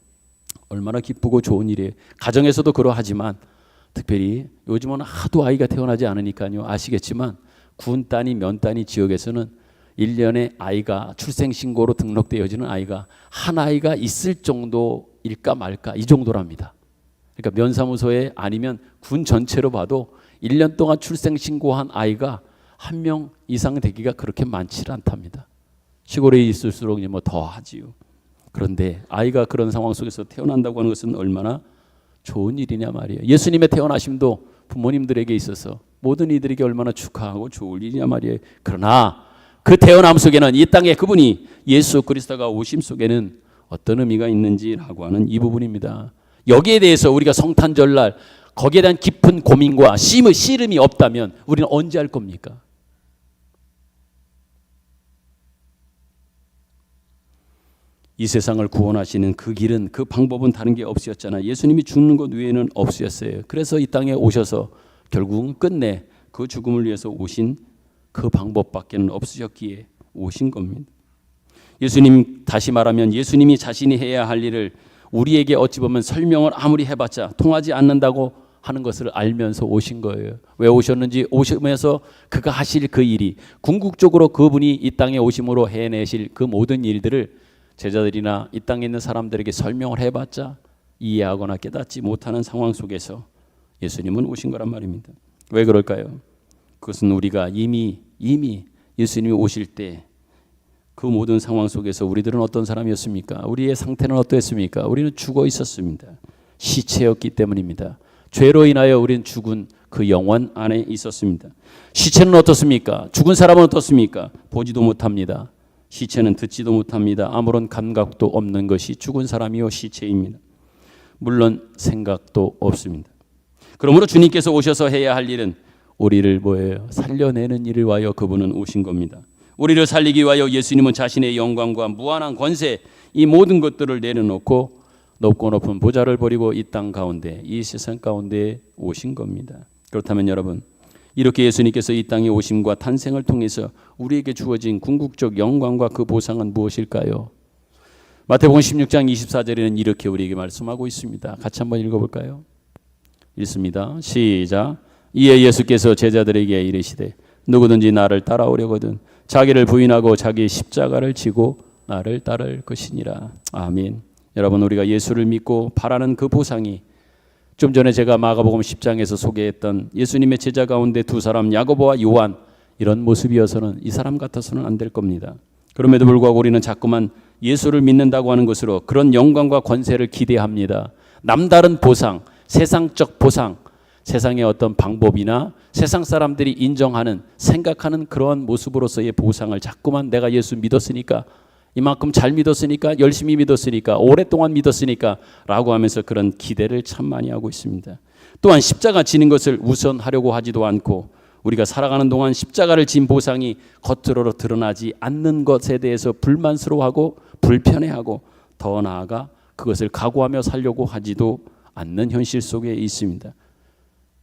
얼마나 기쁘고 좋은 일이에요. 가정에서도 그러하지만 특별히 요즘은 하도 아이가 태어나지 않으니까요. 아시겠지만 군 단위, 면 단위 지역에서는 1년에 아이가 출생신고로 등록되어지는 아이가 한 아이가 있을 정도일까 말까 이 정도랍니다. 그러니까 면사무소에 아니면 군 전체로 봐도 1년 동안 출생신고한 아이가 한 명 이상 되기가 그렇게 많지 않답니다. 시골에 있을수록 뭐 더 하지요. 그런데 아이가 그런 상황 속에서 태어난다고 하는 것은 얼마나 좋은 일이냐 말이에요. 예수님의 태어나심도 부모님들에게 있어서 모든 이들에게 얼마나 축하하고 좋을 일이냐 말이에요. 그러나 그 태어남 속에는, 이 땅에 그분이 예수 그리스도가 오심 속에는 어떤 의미가 있는지라고 하는 이 부분입니다. 여기에 대해서 우리가 성탄절날 거기에 대한 깊은 고민과 씨름이 없다면 우리는 언제 할 겁니까? 이 세상을 구원하시는 그 길은, 그 방법은 다른 게 없으셨잖아요. 예수님이 죽는 것 외에는 없으셨어요. 그래서 이 땅에 오셔서 결국은 끝내 그 죽음을 위해서 오신 그 방법밖에는 없으셨기에 오신 겁니다. 예수님, 다시 말하면 예수님이 자신이 해야 할 일을 우리에게 어찌 보면 설명을 아무리 해봤자 통하지 않는다고 하는 것을 알면서 오신 거예요. 왜 오셨는지, 오시면서 그가 하실 그 일이, 궁극적으로 그분이 이 땅에 오심으로 해내실 그 모든 일들을 제자들이나 이 땅에 있는 사람들에게 설명을 해봤자 이해하거나 깨닫지 못하는 상황 속에서 예수님은 오신 거란 말입니다. 왜 그럴까요? 그것은 우리가 이미 예수님이 오실 때 그 모든 상황 속에서 우리들은 어떤 사람이었습니까? 우리의 상태는 어떠했습니까? 우리는 죽어 있었습니다. 시체였기 때문입니다. 죄로 인하여 우리는 죽은 그 영혼 안에 있었습니다. 시체는 어떻습니까? 죽은 사람은 어떻습니까? 보지도 못합니다. 시체는 듣지도 못합니다. 아무런 감각도 없는 것이 죽은 사람이요 시체입니다. 물론 생각도 없습니다. 그러므로 주님께서 오셔서 해야 할 일은 우리를 뭐예요? 살려내는 일을 위하여 그분은 오신 겁니다. 우리를 살리기 위하여 예수님은 자신의 영광과 무한한 권세, 이 모든 것들을 내려놓고 높고 높은 보좌를 버리고 이 땅 가운데, 이 세상 가운데 오신 겁니다. 그렇다면 여러분, 이렇게 예수님께서 이 땅에 오심과 탄생을 통해서 우리에게 주어진 궁극적 영광과 그 보상은 무엇일까요? 마태복음 16장 24절에는 이렇게 우리에게 말씀하고 있습니다. 같이 한번 읽어볼까요? 읽습니다. 시작. 이에 예수께서 제자들에게 이르시되 누구든지 나를 따라오려거든 자기를 부인하고 자기 십자가를 지고 나를 따를 것이니라. 아멘. 여러분, 우리가 예수를 믿고 바라는 그 보상이, 좀 전에 제가 마가복음 10장에서 소개했던 예수님의 제자 가운데 두 사람 야고보와 요한, 이런 모습이어서는 이 사람 같아서는 안 될 겁니다. 그럼에도 불구하고 우리는 자꾸만 예수를 믿는다고 하는 것으로 그런 영광과 권세를 기대합니다. 남다른 보상, 세상적 보상, 세상의 어떤 방법이나 세상 사람들이 인정하는 생각하는 그러한 모습으로서의 보상을 자꾸만 내가 예수 믿었으니까, 이만큼 잘 믿었으니까, 열심히 믿었으니까, 오랫동안 믿었으니까 라고 하면서 그런 기대를 참 많이 하고 있습니다. 또한 십자가 지는 것을 우선하려고 하지도 않고 우리가 살아가는 동안 십자가를 진 보상이 겉으로 드러나지 않는 것에 대해서 불만스러워하고 불편해하고 더 나아가 그것을 각오하며 살려고 하지도 않는 현실 속에 있습니다.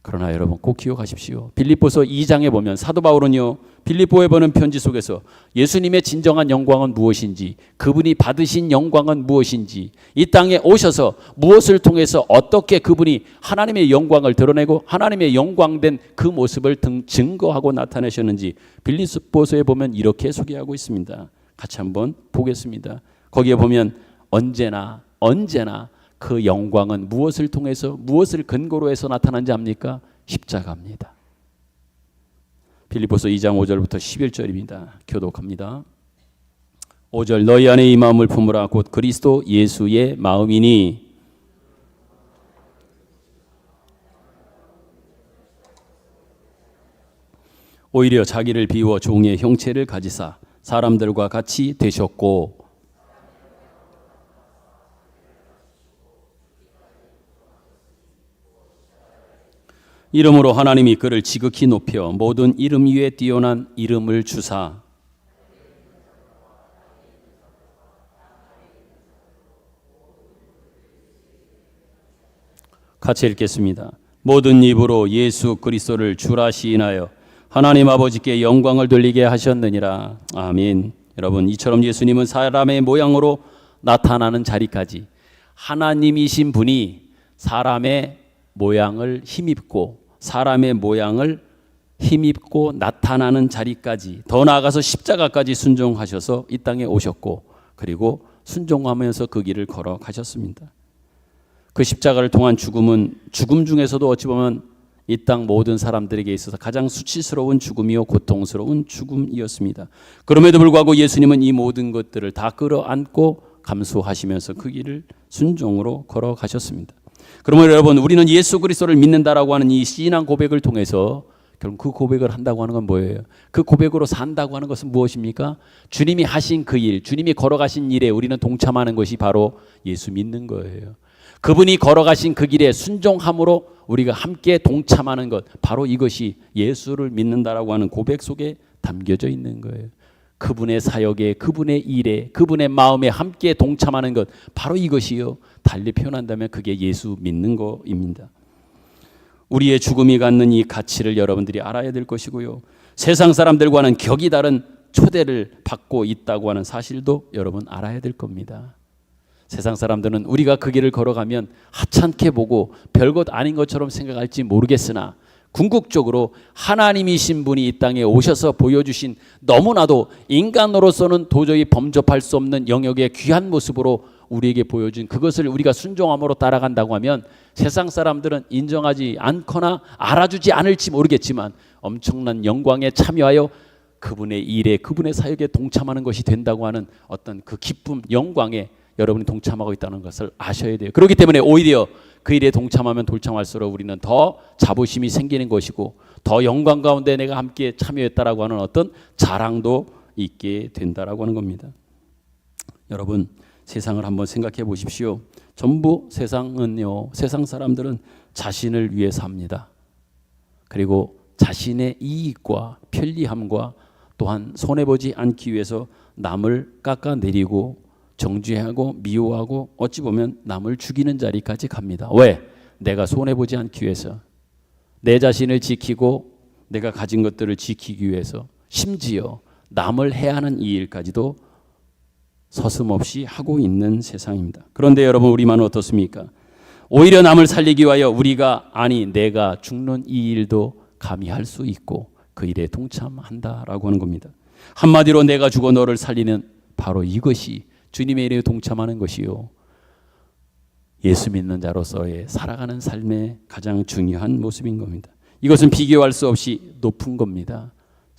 그러나 여러분 꼭 기억하십시오. 빌립보서 2장에 보면 사도 바울은요, 빌립보에 보는 편지 속에서 예수님의 진정한 영광은 무엇인지, 그분이 받으신 영광은 무엇인지, 이 땅에 오셔서 무엇을 통해서 어떻게 그분이 하나님의 영광을 드러내고 하나님의 영광된 그 모습을 증거하고 나타내셨는지 빌립보서에 보면 이렇게 소개하고 있습니다. 같이 한번 보겠습니다. 거기에 보면 언제나 그 영광은 무엇을 통해서, 무엇을 근거로 해서 나타난지 압니까? 십자가입니다. 빌립보서 2장 5절부터 11절입니다. 교독합니다. 5절, 너희 안에 이 마음을 품으라. 곧 그리스도 예수의 마음이니 오히려 자기를 비워 종의 형체를 가지사 사람들과 같이 되셨고, 이름으로 하나님이 그를 지극히 높여 모든 이름 위에 뛰어난 이름을 주사 같이 읽겠습니다. 모든 입으로 예수 그리스도를 주라 시인하여 하나님 아버지께 영광을 돌리게 하셨느니라. 아멘. 여러분, 이처럼 예수님은 사람의 모양으로 나타나는 자리까지 하나님이신 분이 사람의 모양을 힘입고 사람의 모양을 힘입고 나타나는 자리까지, 더 나아가서 십자가까지 순종하셔서 이 땅에 오셨고, 그리고 순종하면서 그 길을 걸어가셨습니다. 그 십자가를 통한 죽음은 죽음 중에서도 어찌 보면 이 땅 모든 사람들에게 있어서 가장 수치스러운 죽음이요 고통스러운 죽음이었습니다. 그럼에도 불구하고 예수님은 이 모든 것들을 다 끌어안고 감수하시면서 그 길을 순종으로 걸어가셨습니다. 그러면 여러분, 우리는 예수 그리스도를 믿는다라고 하는 이 신앙 고백을 통해서 결국 그 고백을 한다고 하는 건 뭐예요? 그 고백으로 산다고 하는 것은 무엇입니까? 주님이 하신 그 일, 주님이 걸어가신 일에 우리는 동참하는 것이 바로 예수 믿는 거예요. 그분이 걸어가신 그 길에 순종함으로 우리가 함께 동참하는 것, 바로 이것이 예수를 믿는다라고 하는 고백 속에 담겨져 있는 거예요. 그분의 사역에, 그분의 일에, 그분의 마음에 함께 동참하는 것, 바로 이것이요, 달리 표현한다면 그게 예수 믿는 것입니다. 우리의 죽음이 갖는 이 가치를 여러분들이 알아야 될 것이고요, 세상 사람들과는 격이 다른 초대를 받고 있다고 하는 사실도 여러분 알아야 될 겁니다. 세상 사람들은 우리가 그 길을 걸어가면 하찮게 보고 별것 아닌 것처럼 생각할지 모르겠으나 궁극적으로 하나님이신 분이 이 땅에 오셔서 보여주신 너무나도 인간으로서는 도저히 범접할 수 없는 영역의 귀한 모습으로 우리에게 보여준 그것을 우리가 순종함으로 따라간다고 하면 세상 사람들은 인정하지 않거나 알아주지 않을지 모르겠지만 엄청난 영광에 참여하여 그분의 일에, 그분의 사역에 동참하는 것이 된다고 하는 어떤 그 기쁨, 영광에 여러분이 동참하고 있다는 것을 아셔야 돼요. 그렇기 때문에 오히려 그 일에 동참하면 동참할수록 우리는 더 자부심이 생기는 것이고, 더 영광 가운데 내가 함께 참여했다라고 하는 어떤 자랑도 있게 된다라고 하는 겁니다. 여러분, 세상을 한번 생각해 보십시오. 전부 세상은요, 세상 사람들은 자신을 위해 삽니다. 그리고 자신의 이익과 편리함과 또한 손해보지 않기 위해서 남을 깎아내리고 정죄하고 미워하고 어찌 보면 남을 죽이는 자리까지 갑니다. 왜? 내가 손해보지 않기 위해서, 내 자신을 지키고 내가 가진 것들을 지키기 위해서, 심지어 남을 해하는 이 일까지도 서슴없이 하고 있는 세상입니다. 그런데 여러분, 우리만은 어떻습니까? 오히려 남을 살리기 위하여 우리가, 아니 내가 죽는 이 일도 감히 할 수 있고 그 일에 동참한다라고 하는 겁니다. 한마디로 내가 죽어 너를 살리는 바로 이것이 주님의 일에 동참하는 것이요, 예수 믿는 자로서의 살아가는 삶의 가장 중요한 모습인 겁니다. 이것은 비교할 수 없이 높은 겁니다.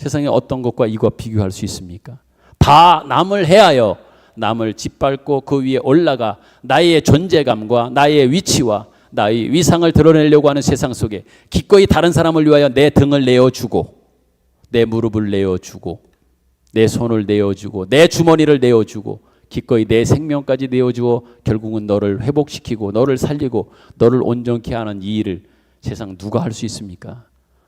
세상에 어떤 것과 이거 비교할 수 있습니까? 다 남을 해하여 남을 짓밟고 그 위에 올라가 나의 존재감과 나의 위치와 나의 위상을 드러내려고 하는 세상 속에 기꺼이 다른 사람을 위하여 내 등을 내어주고 내 무릎을 내어주고 내 손을 내어주고 내 주머니를 내어주고 기꺼이 내 생명까지 내어주어 결국은 너를 회복시키고 너를 살리고 너를 온전케 하는 이 일을 세상 누가 할 수 있습니까?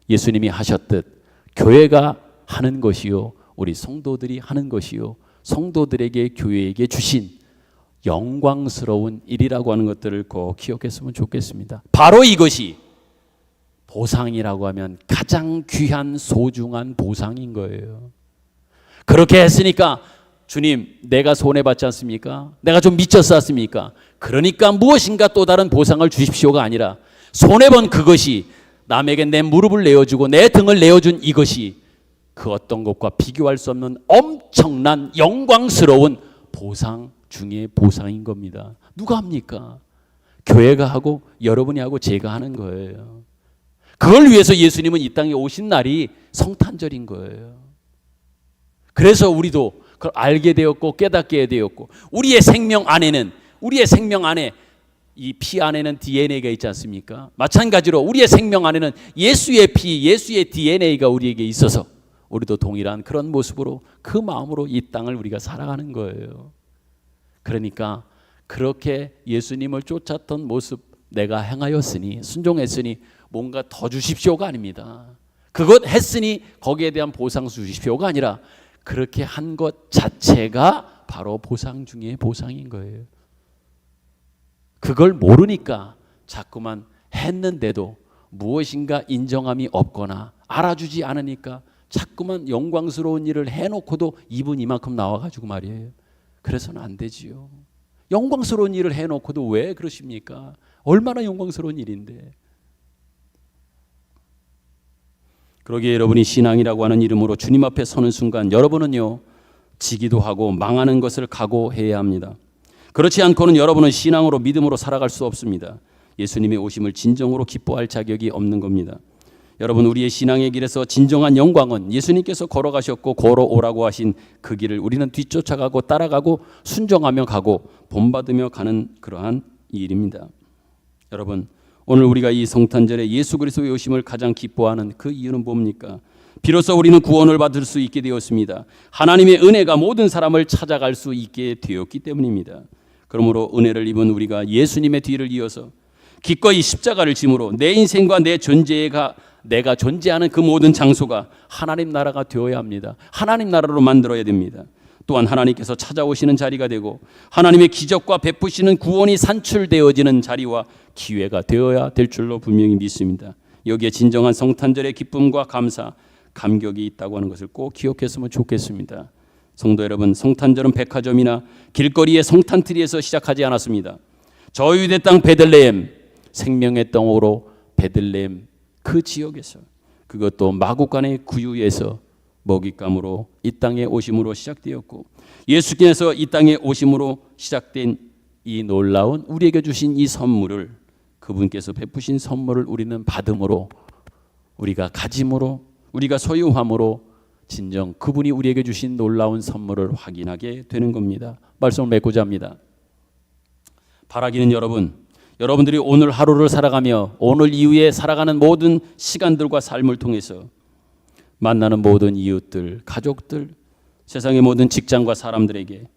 예수님이 하셨듯 교회가 하는 것이요 우리 성도들이 하는 것이요 성도들에게 교회에게 주신 영광스러운 일이라고 하는 것들을 꼭 기억했으면 좋겠습니다. 바로 이것이 보상이라고 하면 가장 귀한 소중한 보상인 거예요. 그렇게 했으니까 주님 내가 손해받지 않습니까? 내가 좀 미쳤었습니까? 그러니까 무엇인가 또 다른 보상을 주십시오가 아니라 손해본 그것이 남에게 내 무릎을 내어주고 내 등을 내어준 이것이 그 어떤 것과 비교할 수 없는 엄청난 영광스러운 보상 중에 보상인 겁니다. 누가 합니까? 교회가 하고 여러분이 하고 제가 하는 거예요. 그걸 위해서 예수님은 이 땅에 오신 날이 성탄절인 거예요. 그래서 우리도 그걸 알게 되었고 깨닫게 되었고 우리의 생명 안에 이 피 안에는 DNA가 있지 않습니까? 마찬가지로 우리의 생명 안에는 예수의 피, 예수의 DNA가 우리에게 있어서 우리도 동일한 그런 모습으로 그 마음으로 이 땅을 우리가 살아가는 거예요. 그러니까 그렇게 예수님을 쫓았던 모습 내가 행하였으니 순종했으니 뭔가 더 주십시오가 아닙니다. 그것 했으니 거기에 대한 보상 주십시오가 아니라 그렇게 한 것 자체가 바로 보상 중에 보상인 거예요. 그걸 모르니까 자꾸만 했는데도 무엇인가 인정함이 없거나 알아주지 않으니까 자꾸만 영광스러운 일을 해놓고도 입은 이만큼 나와가지고 말이에요. 그래서는 안 되지요. 영광스러운 일을 해놓고도 왜 그러십니까? 얼마나 영광스러운 일인데. 그러기에 여러분이 신앙이라고 하는 이름으로 주님 앞에 서는 순간 여러분은요 지기도 하고 망하는 것을 각오해야 합니다. 그렇지 않고는 여러분은 신앙으로 믿음으로 살아갈 수 없습니다. 예수님의 오심을 진정으로 기뻐할 자격이 없는 겁니다. 여러분 우리의 신앙의 길에서 진정한 영광은 예수님께서 걸어가셨고 걸어오라고 하신 그 길을 우리는 뒤쫓아가고 따라가고 순종하며 가고 본받으며 가는 그러한 일입니다. 여러분 오늘 우리가 이 성탄절에 예수 그리스도의 오심을 가장 기뻐하는 그 이유는 뭡니까? 비로소 우리는 구원을 받을 수 있게 되었습니다. 하나님의 은혜가 모든 사람을 찾아갈 수 있게 되었기 때문입니다. 그러므로 은혜를 입은 우리가 예수님의 뒤를 이어서 기꺼이 십자가를 짐으로 내 인생과 내 존재가 내가 존재하는 그 모든 장소가 하나님 나라가 되어야 합니다. 하나님 나라로 만들어야 됩니다. 또한 하나님께서 찾아오시는 자리가 되고 하나님의 기적과 베푸시는 구원이 산출되어지는 자리와 기회가 되어야 될 줄로 분명히 믿습니다. 여기에 진정한 성탄절의 기쁨과 감사, 감격이 있다고 하는 것을 꼭 기억했으면 좋겠습니다. 성도 여러분, 성탄절은 백화점이나 길거리의 성탄트리에서 시작하지 않았습니다. 저 유대 땅 베들레헴, 생명의 땅으로 베들레헴 그 지역에서, 그것도 마구간의 구유에서 먹잇감으로 이 땅에 오심으로 시작되었고, 예수께서 이 땅에 오심으로 시작된 이 놀라운 우리에게 주신 이 선물을, 그분께서 베푸신 선물을 우리는 받음으로, 우리가 가짐으로, 우리가 소유함으로 진정 그분이 우리에게 주신 놀라운 선물을 확인하게 되는 겁니다. 말씀을 맺고자 합니다. 바라기는 여러분들이 오늘 하루를 살아가며 오늘 이후에 살아가는 모든 시간들과 삶을 통해서 만나는 모든 이웃들, 가족들, 세상의 모든 직장과 사람들에게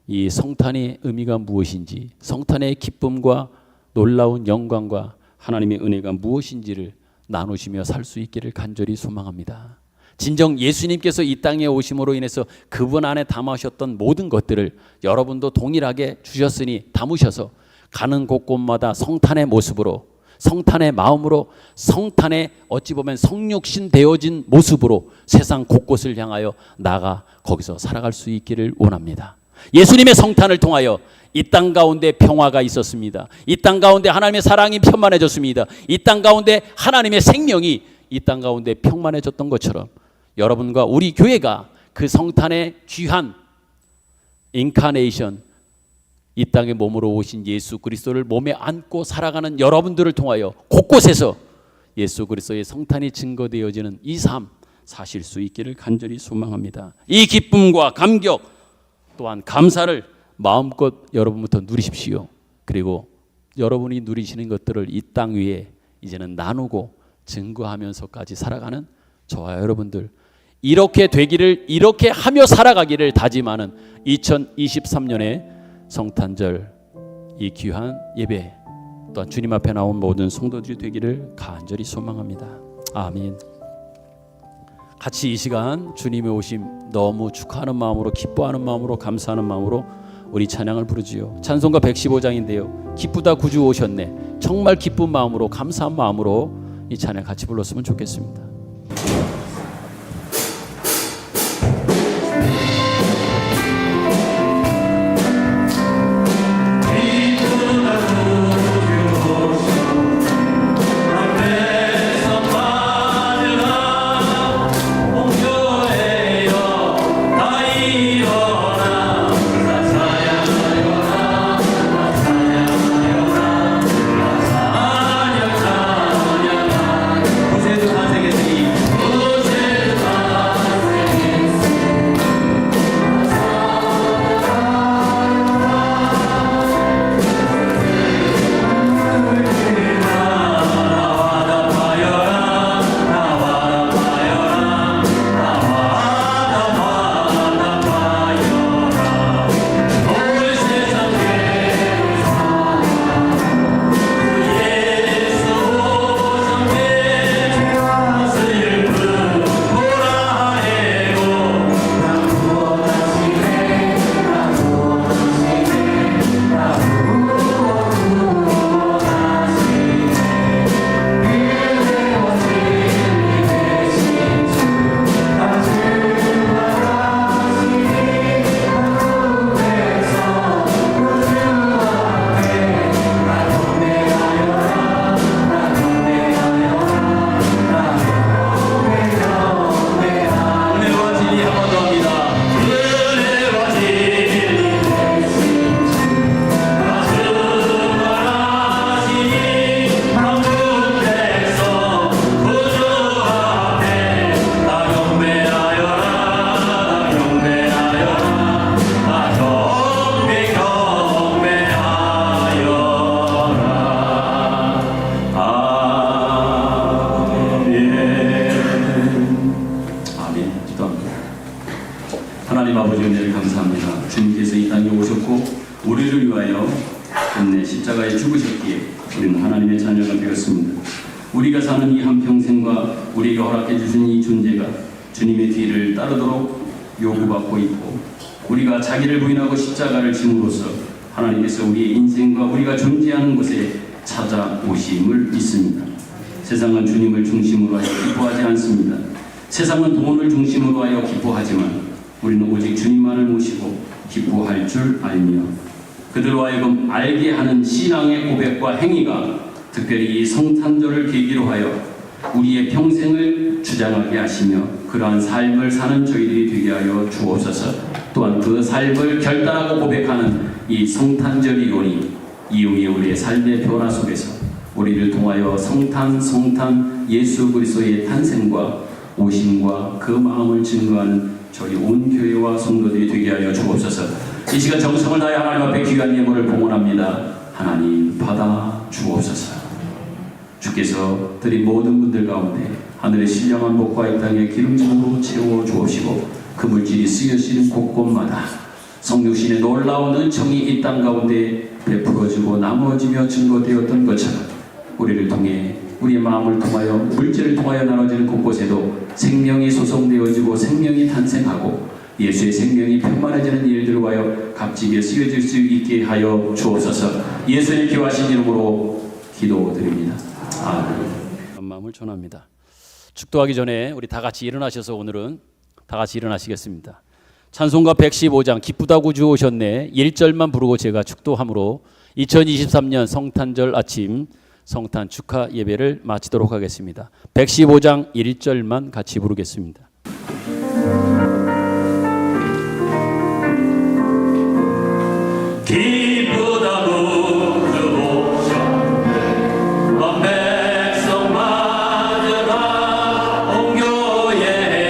이 성탄의 의미가 무엇인지, 성탄의 기쁨과 놀라운 영광과 하나님의 은혜가 무엇인지를 나누시며 살 수 있기를 간절히 소망합니다. 진정 예수님께서 이 땅에 오심으로 인해서 그분 안에 담으셨던 모든 것들을 여러분도 동일하게 주셨으니 담으셔서 가는 곳곳마다 성탄의 모습으로, 성탄의 마음으로, 성탄의 어찌 보면 성육신 되어진 모습으로 세상 곳곳을 향하여 나가 거기서 살아갈 수 있기를 원합니다. 예수님의 성탄을 통하여 이 땅 가운데 평화가 있었습니다. 이 땅 가운데 하나님의 사랑이 편만해졌습니다. 이 땅 가운데 하나님의 생명이 이 땅 가운데 평만해졌던 것처럼 여러분과 우리 교회가 그 성탄의 귀한 인카네이션, 이 땅에 몸으로 오신 예수 그리스도를 몸에 안고 살아가는 여러분들을 통하여 곳곳에서 예수 그리스도의 성탄이 증거되어지는 이 삶, 사실 수 있기를 간절히 소망합니다. 이 기쁨과 감격 또한 감사를 마음껏 여러분부터 누리십시오. 그리고 여러분이 누리시는 것들을 이 땅 위에 이제는 나누고 증거하면서까지 살아가는 저와 여러분들, 이렇게 되기를, 이렇게 하며 살아가기를 다짐하는 2023년의 성탄절 이 귀한 예배, 또한 주님 앞에 나온 모든 성도들이 되기를 간절히 소망합니다. 아멘. 같이 이 시간 주님의 오심 너무 축하하는 마음으로, 기뻐하는 마음으로, 감사하는 마음으로 우리 찬양을 부르지요. 찬송가 115장인데요. 기쁘다 구주 오셨네. 정말 기쁜 마음으로, 감사한 마음으로 이 찬양 같이 불렀으면 좋겠습니다. 하나님 아버지 은혜를 감사합니다. 주님께서 이 땅에 오셨고 우리를 위하여 끝내 십자가에 죽으셨기에 우리는 하나님의 자녀가 되었습니다. 우리가 사는 이 한평생과 우리에게 허락해 주신 이 존재가 주님의 뒤를 따르도록 요구받고 있고, 우리가 자기를 부인하고 십자가를 짐으로써 하나님께서 우리의 인생과 우리가 존재하는 곳에 찾아오심을 믿습니다. 세상은 주님을 중심으로 하여 기뻐하지 않습니다. 세상은 돈을 중심으로 하여 기뻐하지만 우리는 오직 주님만을 모시고 기뻐할 줄 알며, 그들로 하여금 알게 하는 신앙의 고백과 행위가 특별히 이 성탄절을 계기로 하여 우리의 평생을 주장하게 하시며 그러한 삶을 사는 저희들이 되게 하여 주옵소서. 또한 그 삶을 결단하고 고백하는 이 성탄절이 오니 이후에 우리의 삶의 변화 속에서 우리를 통하여 성탄 예수 그리스도의 탄생과 오심과 그 마음을 증거하는 저희 온 교회와 성도들이 되게 하여 주옵소서. 이 시간 정성을 다해 하나님 앞에 귀한 예물을 봉헌합니다. 하나님 받아 주옵소서. 주께서 드린 모든 분들 가운데 하늘의 신령한 복과 이 땅의 기름짐으로 채워 주옵시고, 그 물질이 쓰여지는 곳곳마다 성육신의 놀라운 은총이 이 땅 가운데 베풀어지고 나누어지며 증거되었던 것처럼 우리를 통해, 우리의 마음을 통하여, 물질을 통하여 나눠지는 곳곳에도 생명이 소송되어지고 생명이 탄생하고 예수의 생명이 편만해지는 일들로 하여 값지게 쓰여질 수 있게 하여 주옵소서. 예수의 귀하신 이름으로 기도드립니다. 아멘. 마음을 전합니다. 축도하기 전에 우리 다 같이 일어나셔서 오늘은 다 같이 일어나시겠습니다. 찬송가 115장 기쁘다 구주 오셨네 1절만 부르고 제가 축도함으로 2023년 성탄절 아침 성탄 축하 예배를 마치도록 하겠습니다. 115장 1절만 같이 부르겠습니다. 기쁘다고 온 백성 맞으라 온 교회여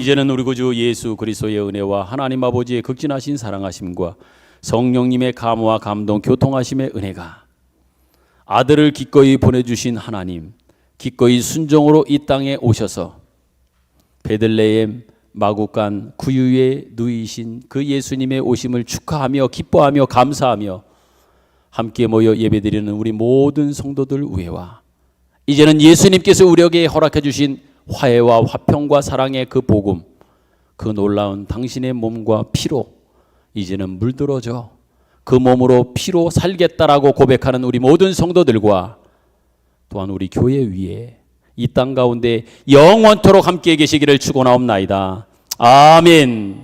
이제는 우리 구주 예수 그리스도의 은혜와 하나님 아버지의 극진하신 사랑하심과 성령님의 감화 감동 교통하심의 은혜가 아들을 기꺼이 보내주신 하나님, 기꺼이 순종으로 이 땅에 오셔서 베들레헴 마구간 구유에 누이신 그 예수님의 오심을 축하하며 기뻐하며 감사하며 함께 모여 예배드리는 우리 모든 성도들 위에와 이제는 예수님께서 우리에게 허락해 주신 화해와 화평과 사랑의 그 복음, 그 놀라운 당신의 몸과 피로 이제는 물들어져 그 몸으로 피로 살겠다라고 고백하는 우리 모든 성도들과 또한 우리 교회 위에 이 땅 가운데 영원토록 함께 계시기를 축원하옵나이다. 아멘.